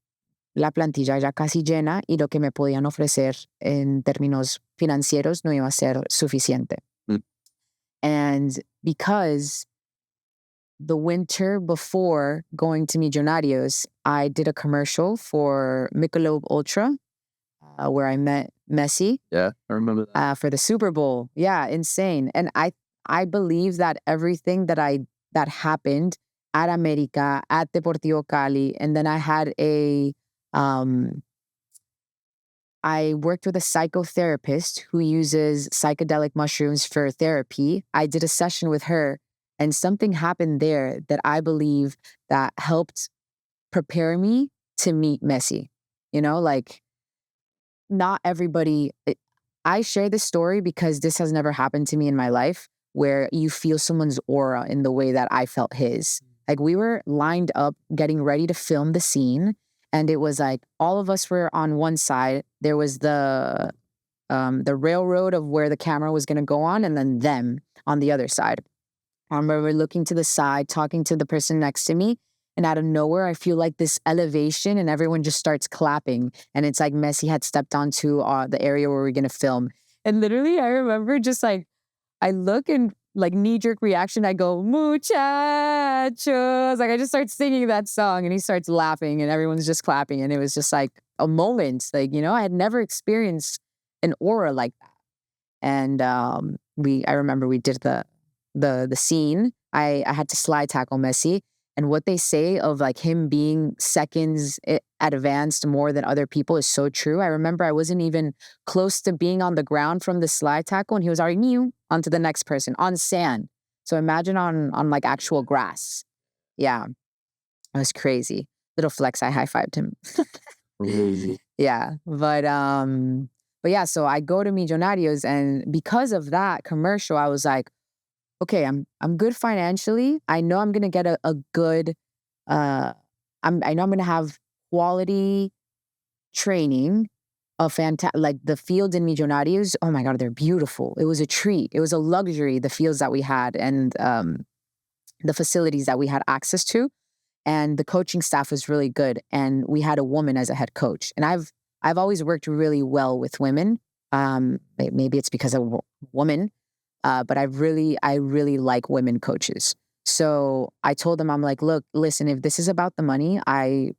la plantilla ya casi llena y lo que me podían ofrecer en términos financieros no iba a ser suficiente. Mm. And because the winter before going to Millonarios, I did a commercial for Michelob Ultra, where I met Messi. Yeah, I remember that. For the Super Bowl. Yeah, insane. And I believe that everything that happened at America, at Deportivo Cali, and then I had I worked with a psychotherapist who uses psychedelic mushrooms for therapy. I did a session with her, and something happened there that I believe that helped prepare me to meet Messi. You know, like not everybody. I share this story because this has never happened to me in my life, where you feel someone's aura in the way that I felt his. Like we were lined up getting ready to film the scene, and it was like all of us were on one side. There was the railroad of where the camera was going to go on, and then them on the other side. I remember looking to the side, talking to the person next to me, and out of nowhere, I feel like this elevation, and everyone just starts clapping. And it's like Messi had stepped onto the area where we're going to film. And literally, I remember just like, I look and like knee-jerk reaction, I go, muchachos. Like I just start singing that song and he starts laughing and everyone's just clapping. And it was just like a moment. Like, you know, I had never experienced an aura like that. And I remember we did the scene. I had to slide tackle Messi. And what they say of like him being seconds advanced more than other people is so true. I remember I wasn't even close to being on the ground from the slide tackle, and he was already onto the next person on sand. So imagine on like actual grass. Yeah, it was crazy. Little flex. I high fived him. Crazy. Yeah, but yeah. So I go to Millonarios, and because of that commercial, I was like, okay, I'm good financially. I know I'm gonna get a good I know I'm gonna have quality training, like the fields in Millonarios. Oh my God, they're beautiful. It was a treat. It was a luxury, the fields that we had and the facilities that we had access to. And the coaching staff was really good. And we had a woman as a head coach. And I've always worked really well with women. Maybe it's because I'm a woman. But I really like women coaches. So I told them, I'm like, look, listen, if this is about the money, I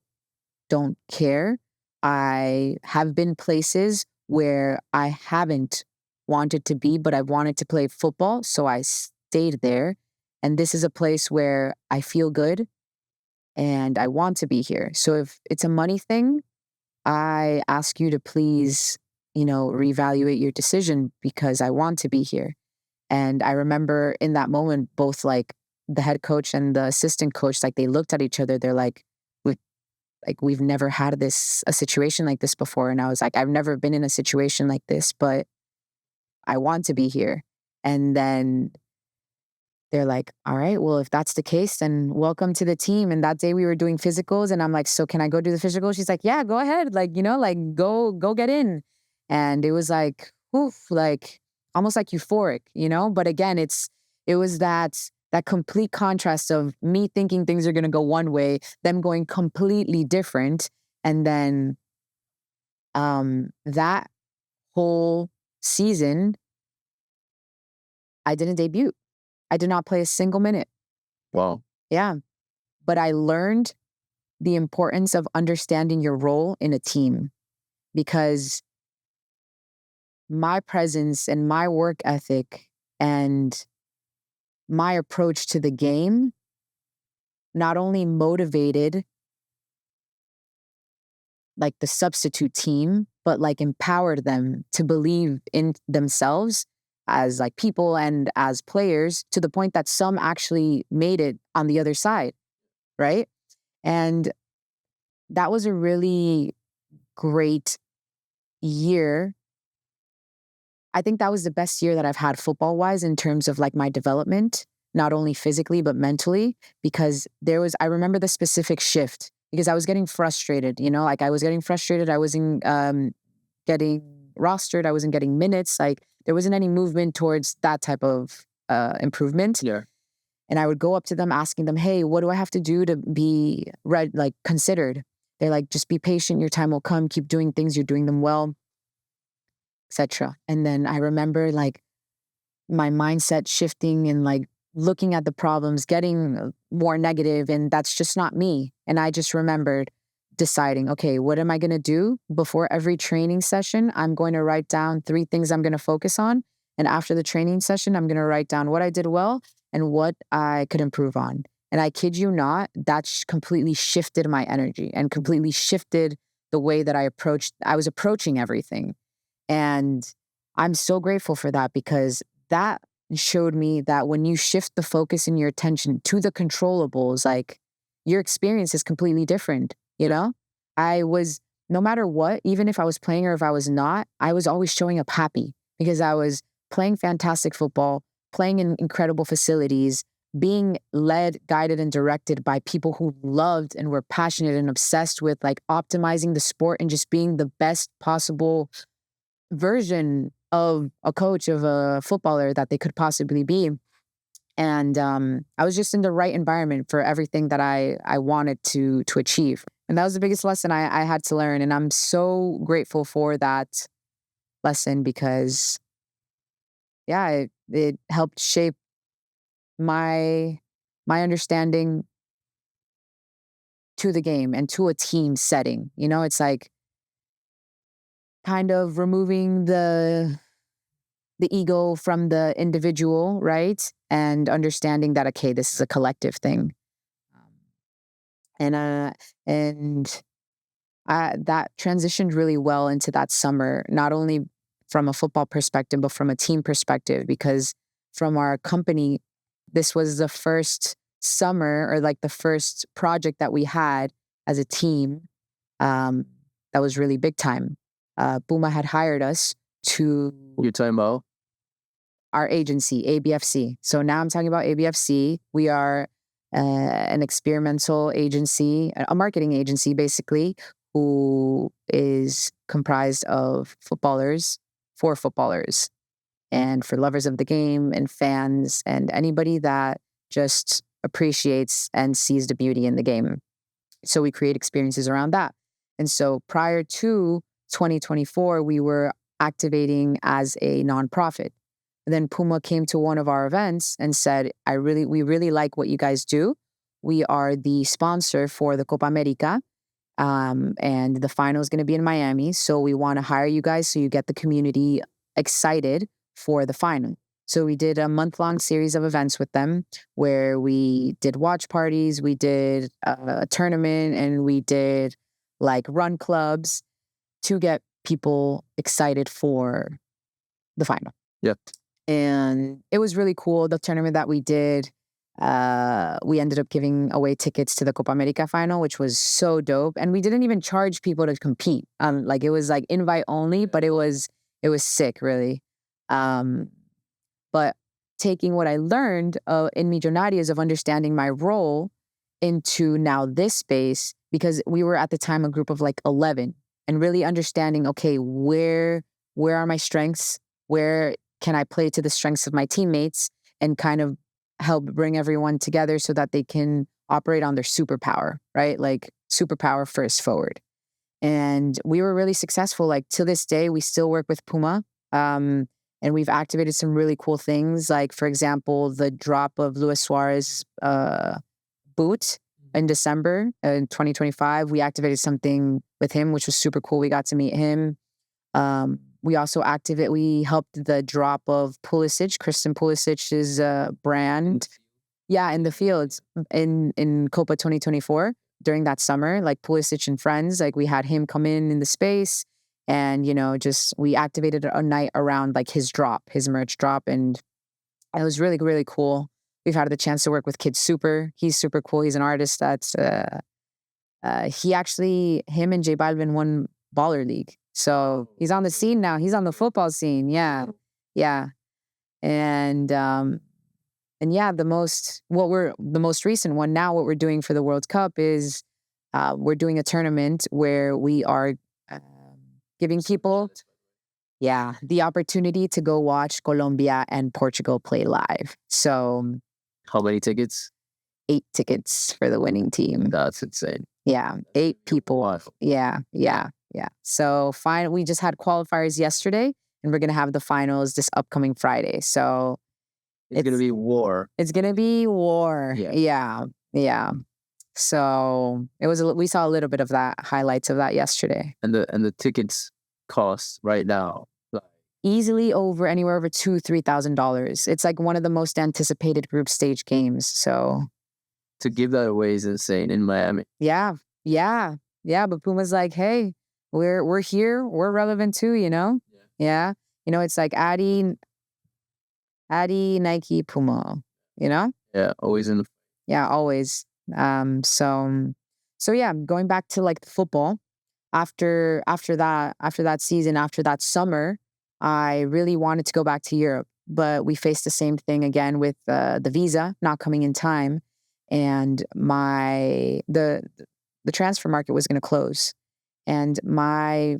don't care. I have been places where I haven't wanted to be, but I wanted to play football. So I stayed there. And this is a place where I feel good and I want to be here. So if it's a money thing, I ask you to please, reevaluate your decision because I want to be here. And I remember in that moment, both like the head coach and the assistant coach, like they looked at each other. They're like, we've never had a situation like this before. And I was like, I've never been in a situation like this, but I want to be here. And then they're like, all right, well, if that's the case, then welcome to the team. And that day we were doing physicals and I'm like, so can I go do the physical? She's like, yeah, go ahead. Like, go get in. And it was like, oof, like almost like euphoric, but again, it was that complete contrast of me thinking things are going to go one way, them going completely different. And then, that whole season, I didn't debut. I did not play a single minute. Wow. Yeah. But I learned the importance of understanding your role in a team because my presence and my work ethic and my approach to the game not only motivated like the substitute team, but like empowered them to believe in themselves as like people and as players, to the point that some actually made it on the other side, right? And that was a really great year. I think that was the best year that I've had football wise in terms of like my development, not only physically, but mentally, because I remember the specific shift because I was getting frustrated, like I was getting frustrated. I wasn't getting rostered. I wasn't getting minutes. Like there wasn't any movement towards that type of improvement. Yeah. And I would go up to them asking them, hey, what do I have to do to be considered? They're like, just be patient. Your time will come. Keep doing things. You're doing them well, etc. And then I remember like my mindset shifting and like looking at the problems, getting more negative, and that's just not me. And I just remembered deciding, okay, what am I going to do before every training session? I'm going to write down 3 things I'm going to focus on. And after the training session, I'm going to write down what I did well and what I could improve on. And I kid you not, that completely shifted my energy and completely shifted the way that I was approaching everything. And I'm so grateful for that because that showed me that when you shift the focus and your attention to the controllables, like your experience is completely different. I was, no matter what, even if I was playing or if I was not, I was always showing up happy because I was playing fantastic football, playing in incredible facilities, being led, guided, and directed by people who loved and were passionate and obsessed with like optimizing the sport and just being the best possible version of a coach, of a footballer that they could possibly be. And I was just in the right environment for everything that I wanted to achieve. And that was the biggest lesson I had to learn. And I'm so grateful for that lesson because, yeah, it helped shape my understanding to the game and to a team setting. It's like kind of removing the ego from the individual, right? And understanding that, okay, this is a collective thing. And that transitioned really well into that summer, not only from a football perspective, but from a team perspective, because from our company, this was the first summer or like the first project that we had as a team that was really big time. Puma had hired us to... You're talking about? Our agency, ABFC. So now I'm talking about ABFC. We are an experimental agency, a marketing agency, basically, who is comprised of footballers, for footballers, and for lovers of the game and fans and anybody that just appreciates and sees the beauty in the game. So we create experiences around that. And so prior to 2024, we were activating as a nonprofit. And then Puma came to one of our events and said, we really like what you guys do. We are the sponsor for the Copa America. And the final is going to be in Miami. So we want to hire you guys so you get the community excited for the final. So we did a month-long series of events with them where we did watch parties, we did a tournament, and we did like run clubs to get people excited for the final. Yep. And it was really cool. The tournament that we did, we ended up giving away tickets to the Copa America final, which was so dope. And we didn't even charge people to compete. Like it was like invite only, but it was sick, really. But taking what I learned in Millonarios of understanding my role into now this space, because we were at the time a group of like 11, and really understanding, okay, where are my strengths? Where can I play to the strengths of my teammates and kind of help bring everyone together so that they can operate on their superpower, right? Like superpower first forward. And we were really successful. Like to this day, we still work with Puma. And we've activated some really cool things. Like, for example, the drop of Luis Suarez boot in December in 2025. We activated something with him, which was super cool. We got to meet him. We also we helped the drop of Christian Pulisic's brand. Yeah, in the fields in Copa 2024 during that summer, like Pulisic and friends, like we had him come in the space And, just we activated a night around like his merch drop. And it was really, really cool. We've had the chance to work with Kid Super. He's super cool. He's an artist him and J Balvin won Baller League. So he's on the scene now. He's on the football scene. Yeah. Yeah. And yeah, the most recent one now, what we're doing for the World Cup is we're doing a tournament where we are um, giving people, yeah, the opportunity to go watch Colombia and Portugal play live. So How many tickets? 8 tickets for the winning team. That's insane. Yeah, 8 people. Wow. Yeah. So we just had qualifiers yesterday, and we're gonna have the finals this upcoming Friday. So It's gonna be war. it's gonna be war. Yeah. Yeah. So we saw a little bit of that, highlights of that yesterday. And the tickets cost right now, like, Easily anywhere over $2,000-$3,000. It's like one of the most anticipated group stage games. So to give that away is insane in Miami. yeah. But Puma's like, hey, we're here, we're relevant too, Yeah. It's like Adi, Nike, Puma, Yeah, always in the Yeah, always. So yeah, going back to like the football, after that season, after that summer, I really wanted to go back to Europe, but we faced the same thing again with the visa not coming in time, and the transfer market was going to close, and my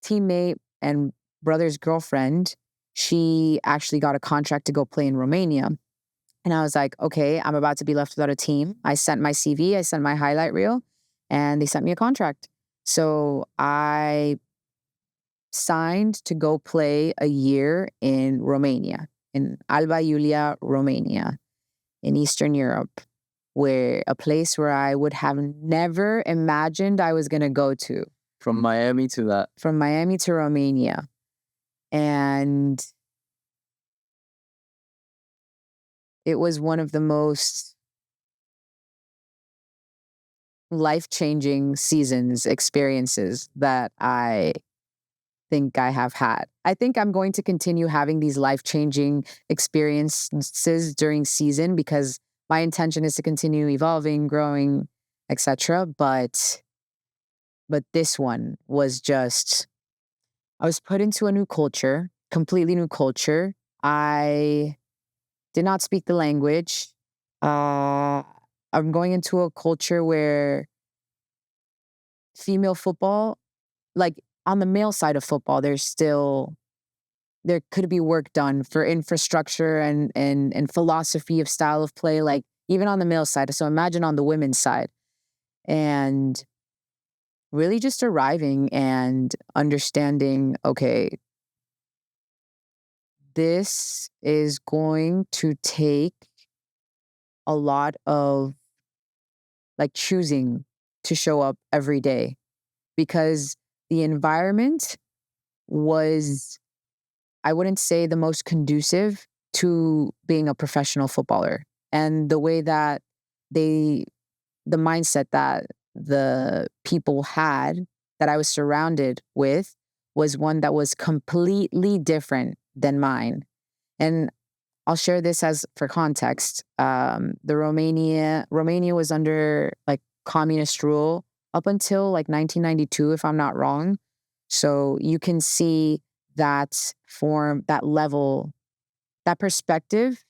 teammate and brother's girlfriend, she actually got a contract to go play in Romania. And I was like, okay, I'm about to be left without a team. I sent my CV, I sent my highlight reel, and they sent me a contract. So I signed to go play a year in Romania, in Alba Iulia, Romania, in Eastern Europe, where a place where I would have never imagined I was going to go to. From Miami to Romania. And it was one of the most life-changing experiences that I think I have had. I think I'm going to continue having these life-changing experiences during season because my intention is to continue evolving, growing, etc. But this one was just, I was put into a new culture, completely new culture. I did not speak the language. I'm going into a culture where female football, like on the male side of football, there could be work done for infrastructure and philosophy of style of play, like even on the male side. So imagine on the women's side. And really just arriving and understanding, okay, this is going to take a lot of like choosing to show up every day, because the environment was, I wouldn't say the most conducive to being a professional footballer. And the way that the mindset that the people had, that I was surrounded with, was one that was completely different than mine. And I'll share this as for context. Romania was under like communist rule up until like 1992, if I'm not wrong. So you can see that form, that level, that perspective,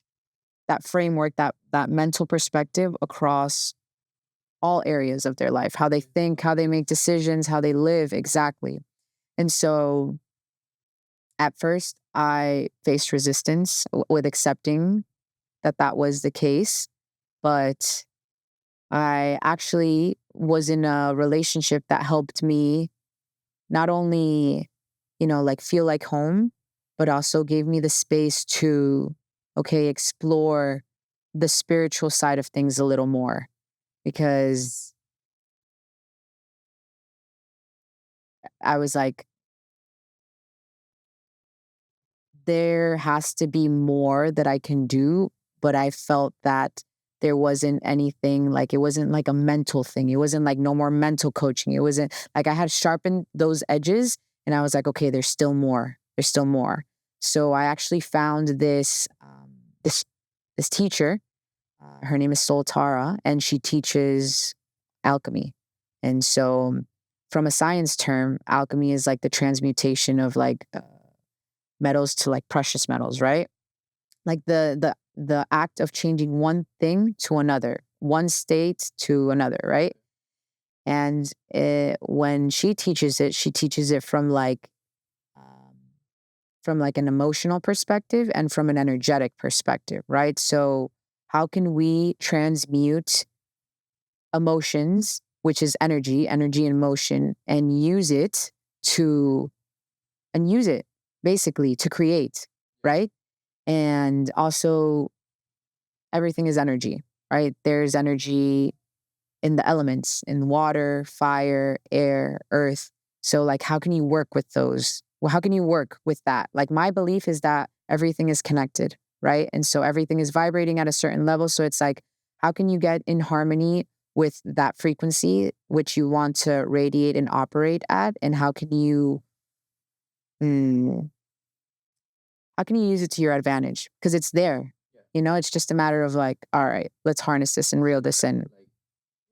that framework, that mental perspective across all areas of their life, how they think, how they make decisions, how they live, exactly. And so at first, I faced resistance with accepting that was the case. But I actually was in a relationship that helped me not only, like feel like home, but also gave me the space to, okay, explore the spiritual side of things a little more. Because I was like, there has to be more that I can do. But I felt that There wasn't anything like, it wasn't like a mental thing. It wasn't like no more mental coaching. It wasn't like I had sharpened those edges and I was like, okay, there's still more. There's still more. So I actually found this this teacher. Her name is Soltara, and she teaches alchemy. And so, from a science term, alchemy is like the transmutation of like metals to like precious metals, right? Like the act of changing one thing to another, one state to another, right? And when she teaches it um, from like an emotional perspective and from an energetic perspective, right? So how can we transmute emotions, which is energy and motion, and to use it basically to create, right? And also everything is energy, right? There's energy in the elements, in water, fire, air, earth. So like how can you work with those? Well, how can you work with that? Like my belief is that everything is connected, right? And so everything is vibrating at a certain level. So it's like, how can you get in harmony with that frequency which you want to radiate and operate at? And mm, how can you use it to your advantage? Because it's there. You know, it's just a matter of like, all right, let's harness this and reel this in.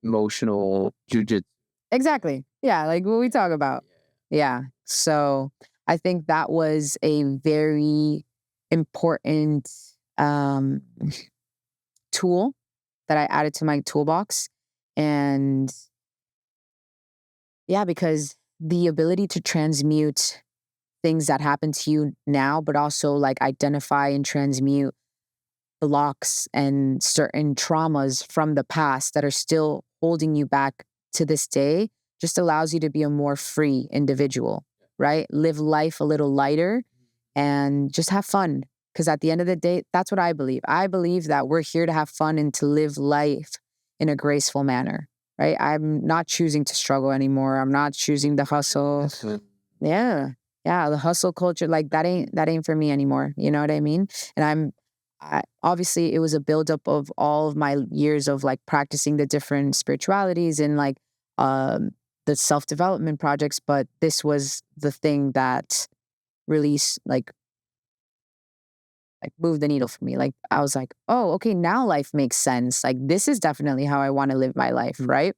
Emotional jujitsu. Exactly. Yeah, like what we talk about. Yeah. So I think that was a very important um, tool that I added to my toolbox. And yeah, because the ability to transmute things that happen to you now, but also like identify and transmute blocks and certain traumas from the past that are still holding you back to this day just allows you to be a more free individual, right? Live life a little lighter and just have fun. Because at the end of the day, that's what I believe. I believe that we're here to have fun and to live life in a graceful manner, right? I'm not choosing to struggle anymore. I'm not choosing the hustle. Yeah. Yeah. The hustle culture, like that ain't for me anymore. You know what I mean? And obviously it was a buildup of all of my years of like practicing the different spiritualities and like um, the self-development projects. But this was the thing that really like moved the needle for me. Like I was like, oh, okay, now life makes sense. Like this is definitely how I want to live my life, right?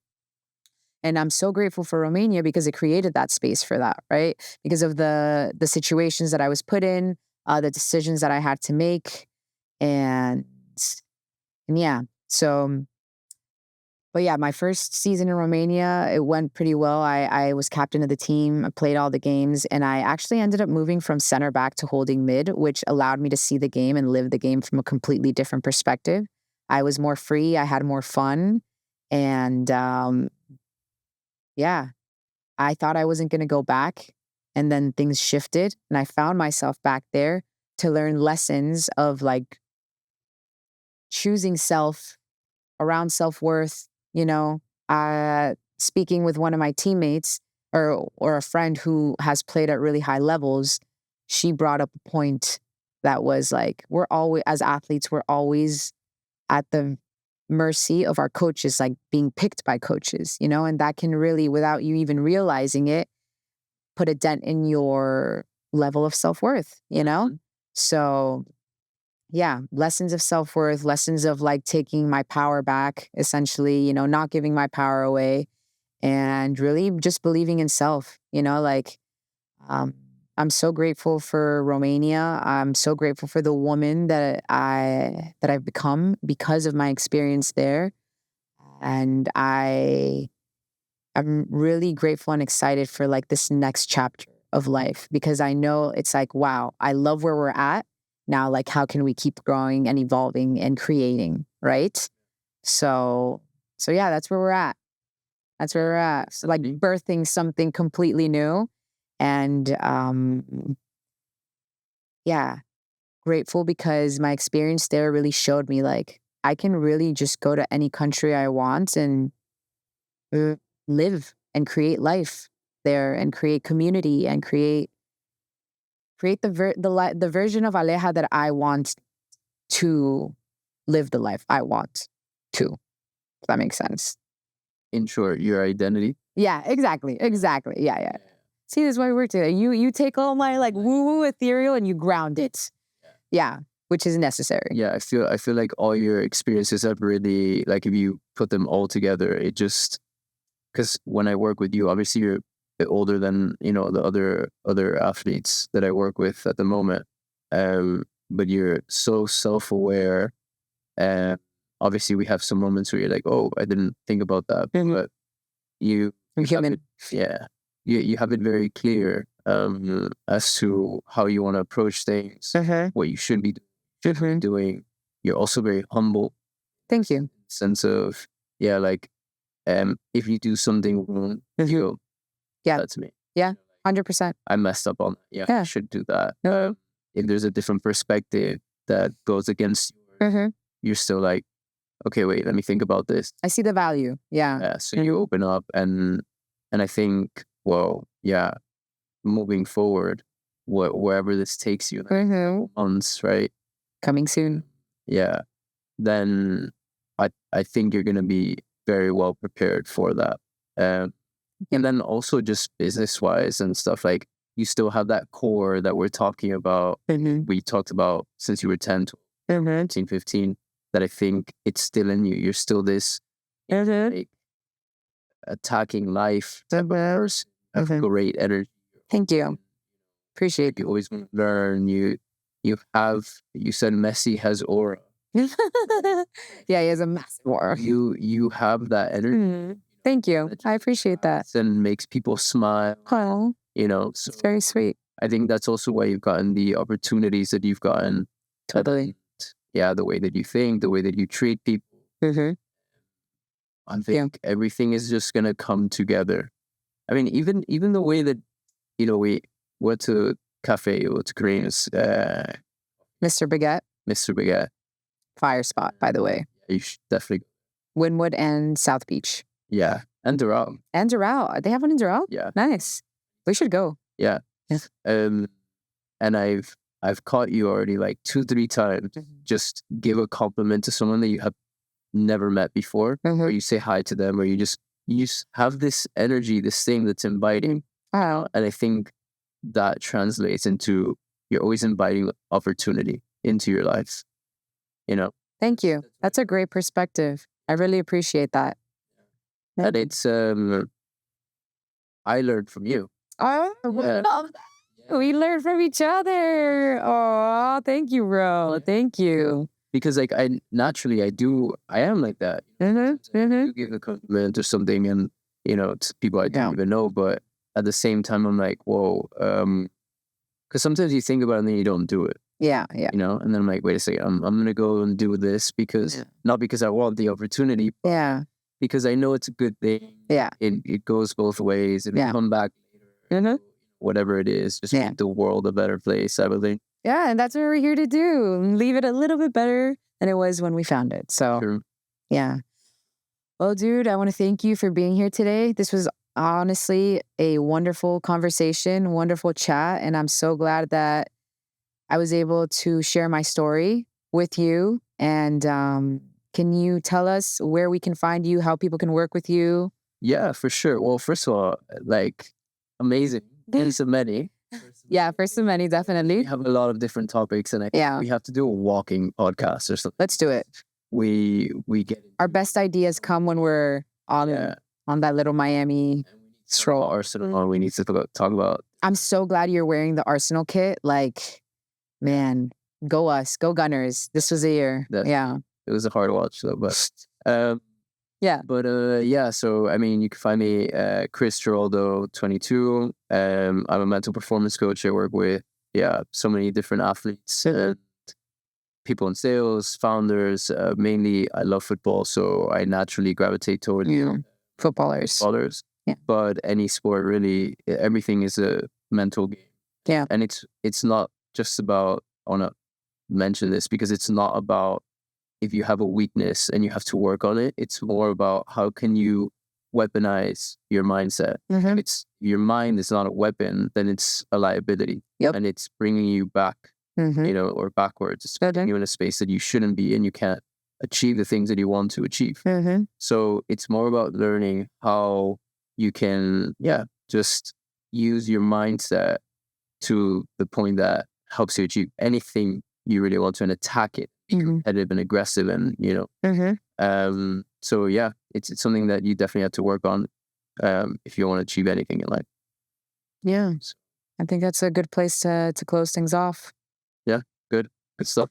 And I'm so grateful for Romania because it created that space for that, right? Because of the situations that I was put in, the decisions that I had to make, and yeah. So, but yeah, my first season in Romania, it went pretty well. I was captain of the team. I played all the games, and I actually ended up moving from center back to holding mid, which allowed me to see the game and live the game from a completely different perspective. I was more free. I had more fun, and yeah, I thought I wasn't going to go back, and then things shifted, and I found myself back there to learn lessons of like choosing self around self-worth, you know, speaking with one of my teammates or a friend who has played at really high levels, she brought up a point that was like, we're always, as athletes, we're always at the mercy of our coaches, like being picked by coaches, you know, and that can really, without you even realizing it, put a dent in your level of self-worth, you know? So yeah, lessons of self-worth, lessons of like taking my power back, essentially, you know, not giving my power away and really just believing in self, you know, like um I'm so grateful for Romania. I'm so grateful for the woman that I've become because of my experience there. And I'm really grateful and excited for like this next chapter of life because I know it's like, wow, I love where we're at. Now, like, how can we keep growing and evolving and creating, right? So, so yeah, that's where we're at. That's where we're at. So like birthing something completely new. And yeah, grateful because my experience there really showed me like I can really just go to any country I want and uh, live and create life there and create community and create the version of Aleja that I want to live the life I want. too. If that makes sense. In short, your identity. Yeah, exactly. Yeah. See, this is why we work together. You take all my like woo-woo ethereal and you ground it. Yeah, which is necessary. Yeah, I feel like all your experiences have really, like, if you put them all together, it just, because when I work with you, obviously you're a bit older than, you know, the other athletes that I work with at the moment. But you're so self-aware, and obviously we have some moments where you're like, oh, I didn't think about that, but you have it, you have it very clear as to how you want to approach things, what you should be doing. You're also very humble. Thank you. Sense of, like, if you do something wrong, you go, that's me. Yeah, 100%. I messed up on that. I should do that. If there's a different perspective that goes against yours, you're still like, okay, wait, let me think about this. I see the value. Yeah. So you open up, and I think, well, moving forward, wherever this takes you, months, right? Coming soon. Yeah. Then I think you're gonna be very well prepared for that. And then also just business wise and stuff, like, you still have that core that we're talking about. We talked about since you were 10, 13, 15, that I think it's still in you. You're still this like, attacking life type of person, have great energy. Thank you. Appreciate it. You always want to learn. You said Messi has aura. Yeah, he has a massive aura. You have that energy. Thank you. I appreciate that. And makes people smile. Well, so it's very sweet. I think that's also why you've gotten the opportunities that you've gotten. Totally. The way that you think, the way that you treat people. I think everything is just gonna come together. I mean, even the way that, we went to cafe, to Koreans, Mr. Baguette. Fire spot, by the way. You should definitely. Winwood and South Beach. Yeah, and Doral. They have one in Doral? Yeah. Nice. We should go. Yeah. And I've caught you already like 2-3 times. Just give a compliment to someone that you have never met before, or you say hi to them, or you just have this energy, this thing that's inviting. Wow. And I think that translates into, you're always inviting opportunity into your life. Thank you. That's a great perspective. I really appreciate that. And it's I learned from you. Oh, love that. We learn from each other. Oh, thank you, bro. Thank you. Because like I am like that. You give a compliment or something, and to people I don't even know, but at the same time I'm like, whoa, because sometimes you think about it and then you don't do it. Yeah. And then I'm like, wait a second, I'm gonna go and do this because not because I want the opportunity, but because I know it's a good thing. Yeah. It goes both ways, and come back later. Whatever it is, just make the world a better place, I believe. Yeah, and that's what we're here to do. Leave it a little bit better than it was when we found it. So, yeah. Well, dude, I want to thank you for being here today. This was honestly a wonderful conversation, wonderful chat, and I'm so glad that I was able to share my story with you. And can you tell us where we can find you, how people can work with you? Yeah, for sure. Well, first of all, like, amazing. There's so many. Yeah, first so many, definitely. We have a lot of different topics, and we have to do a walking podcast or something. Let's do it. We get our best ideas come when we're on that little Miami stroll. Arsenal, we need to talk about. I'm so glad you're wearing the Arsenal kit. Like, man, go us, go Gunners. This was a year. It was a hard watch though, but so I mean, you can find me Chris Giraldo 22. I'm a mental performance coach. I work with so many different athletes and people in sales, founders. Mainly I love football, so I naturally gravitate towards footballers. Yeah. But any sport, really, everything is a mental game. Yeah. And it's not just about, I want to mention this because it's not about if you have a weakness and you have to work on it. It's more about how can you weaponize your mindset. It's your mind is not a weapon, then it's a liability. And it's bringing you back, or backwards. It's putting you in a space that you shouldn't be in. You can't achieve the things that you want to achieve. Mm-hmm. So it's more about learning how you can, just use your mindset to the point that helps you achieve anything you really want to, and attack it, be competitive and aggressive, and so it's something that you definitely have to work on if you want to achieve anything in life. Yeah, I think that's a good place to close things off. Yeah, good stuff.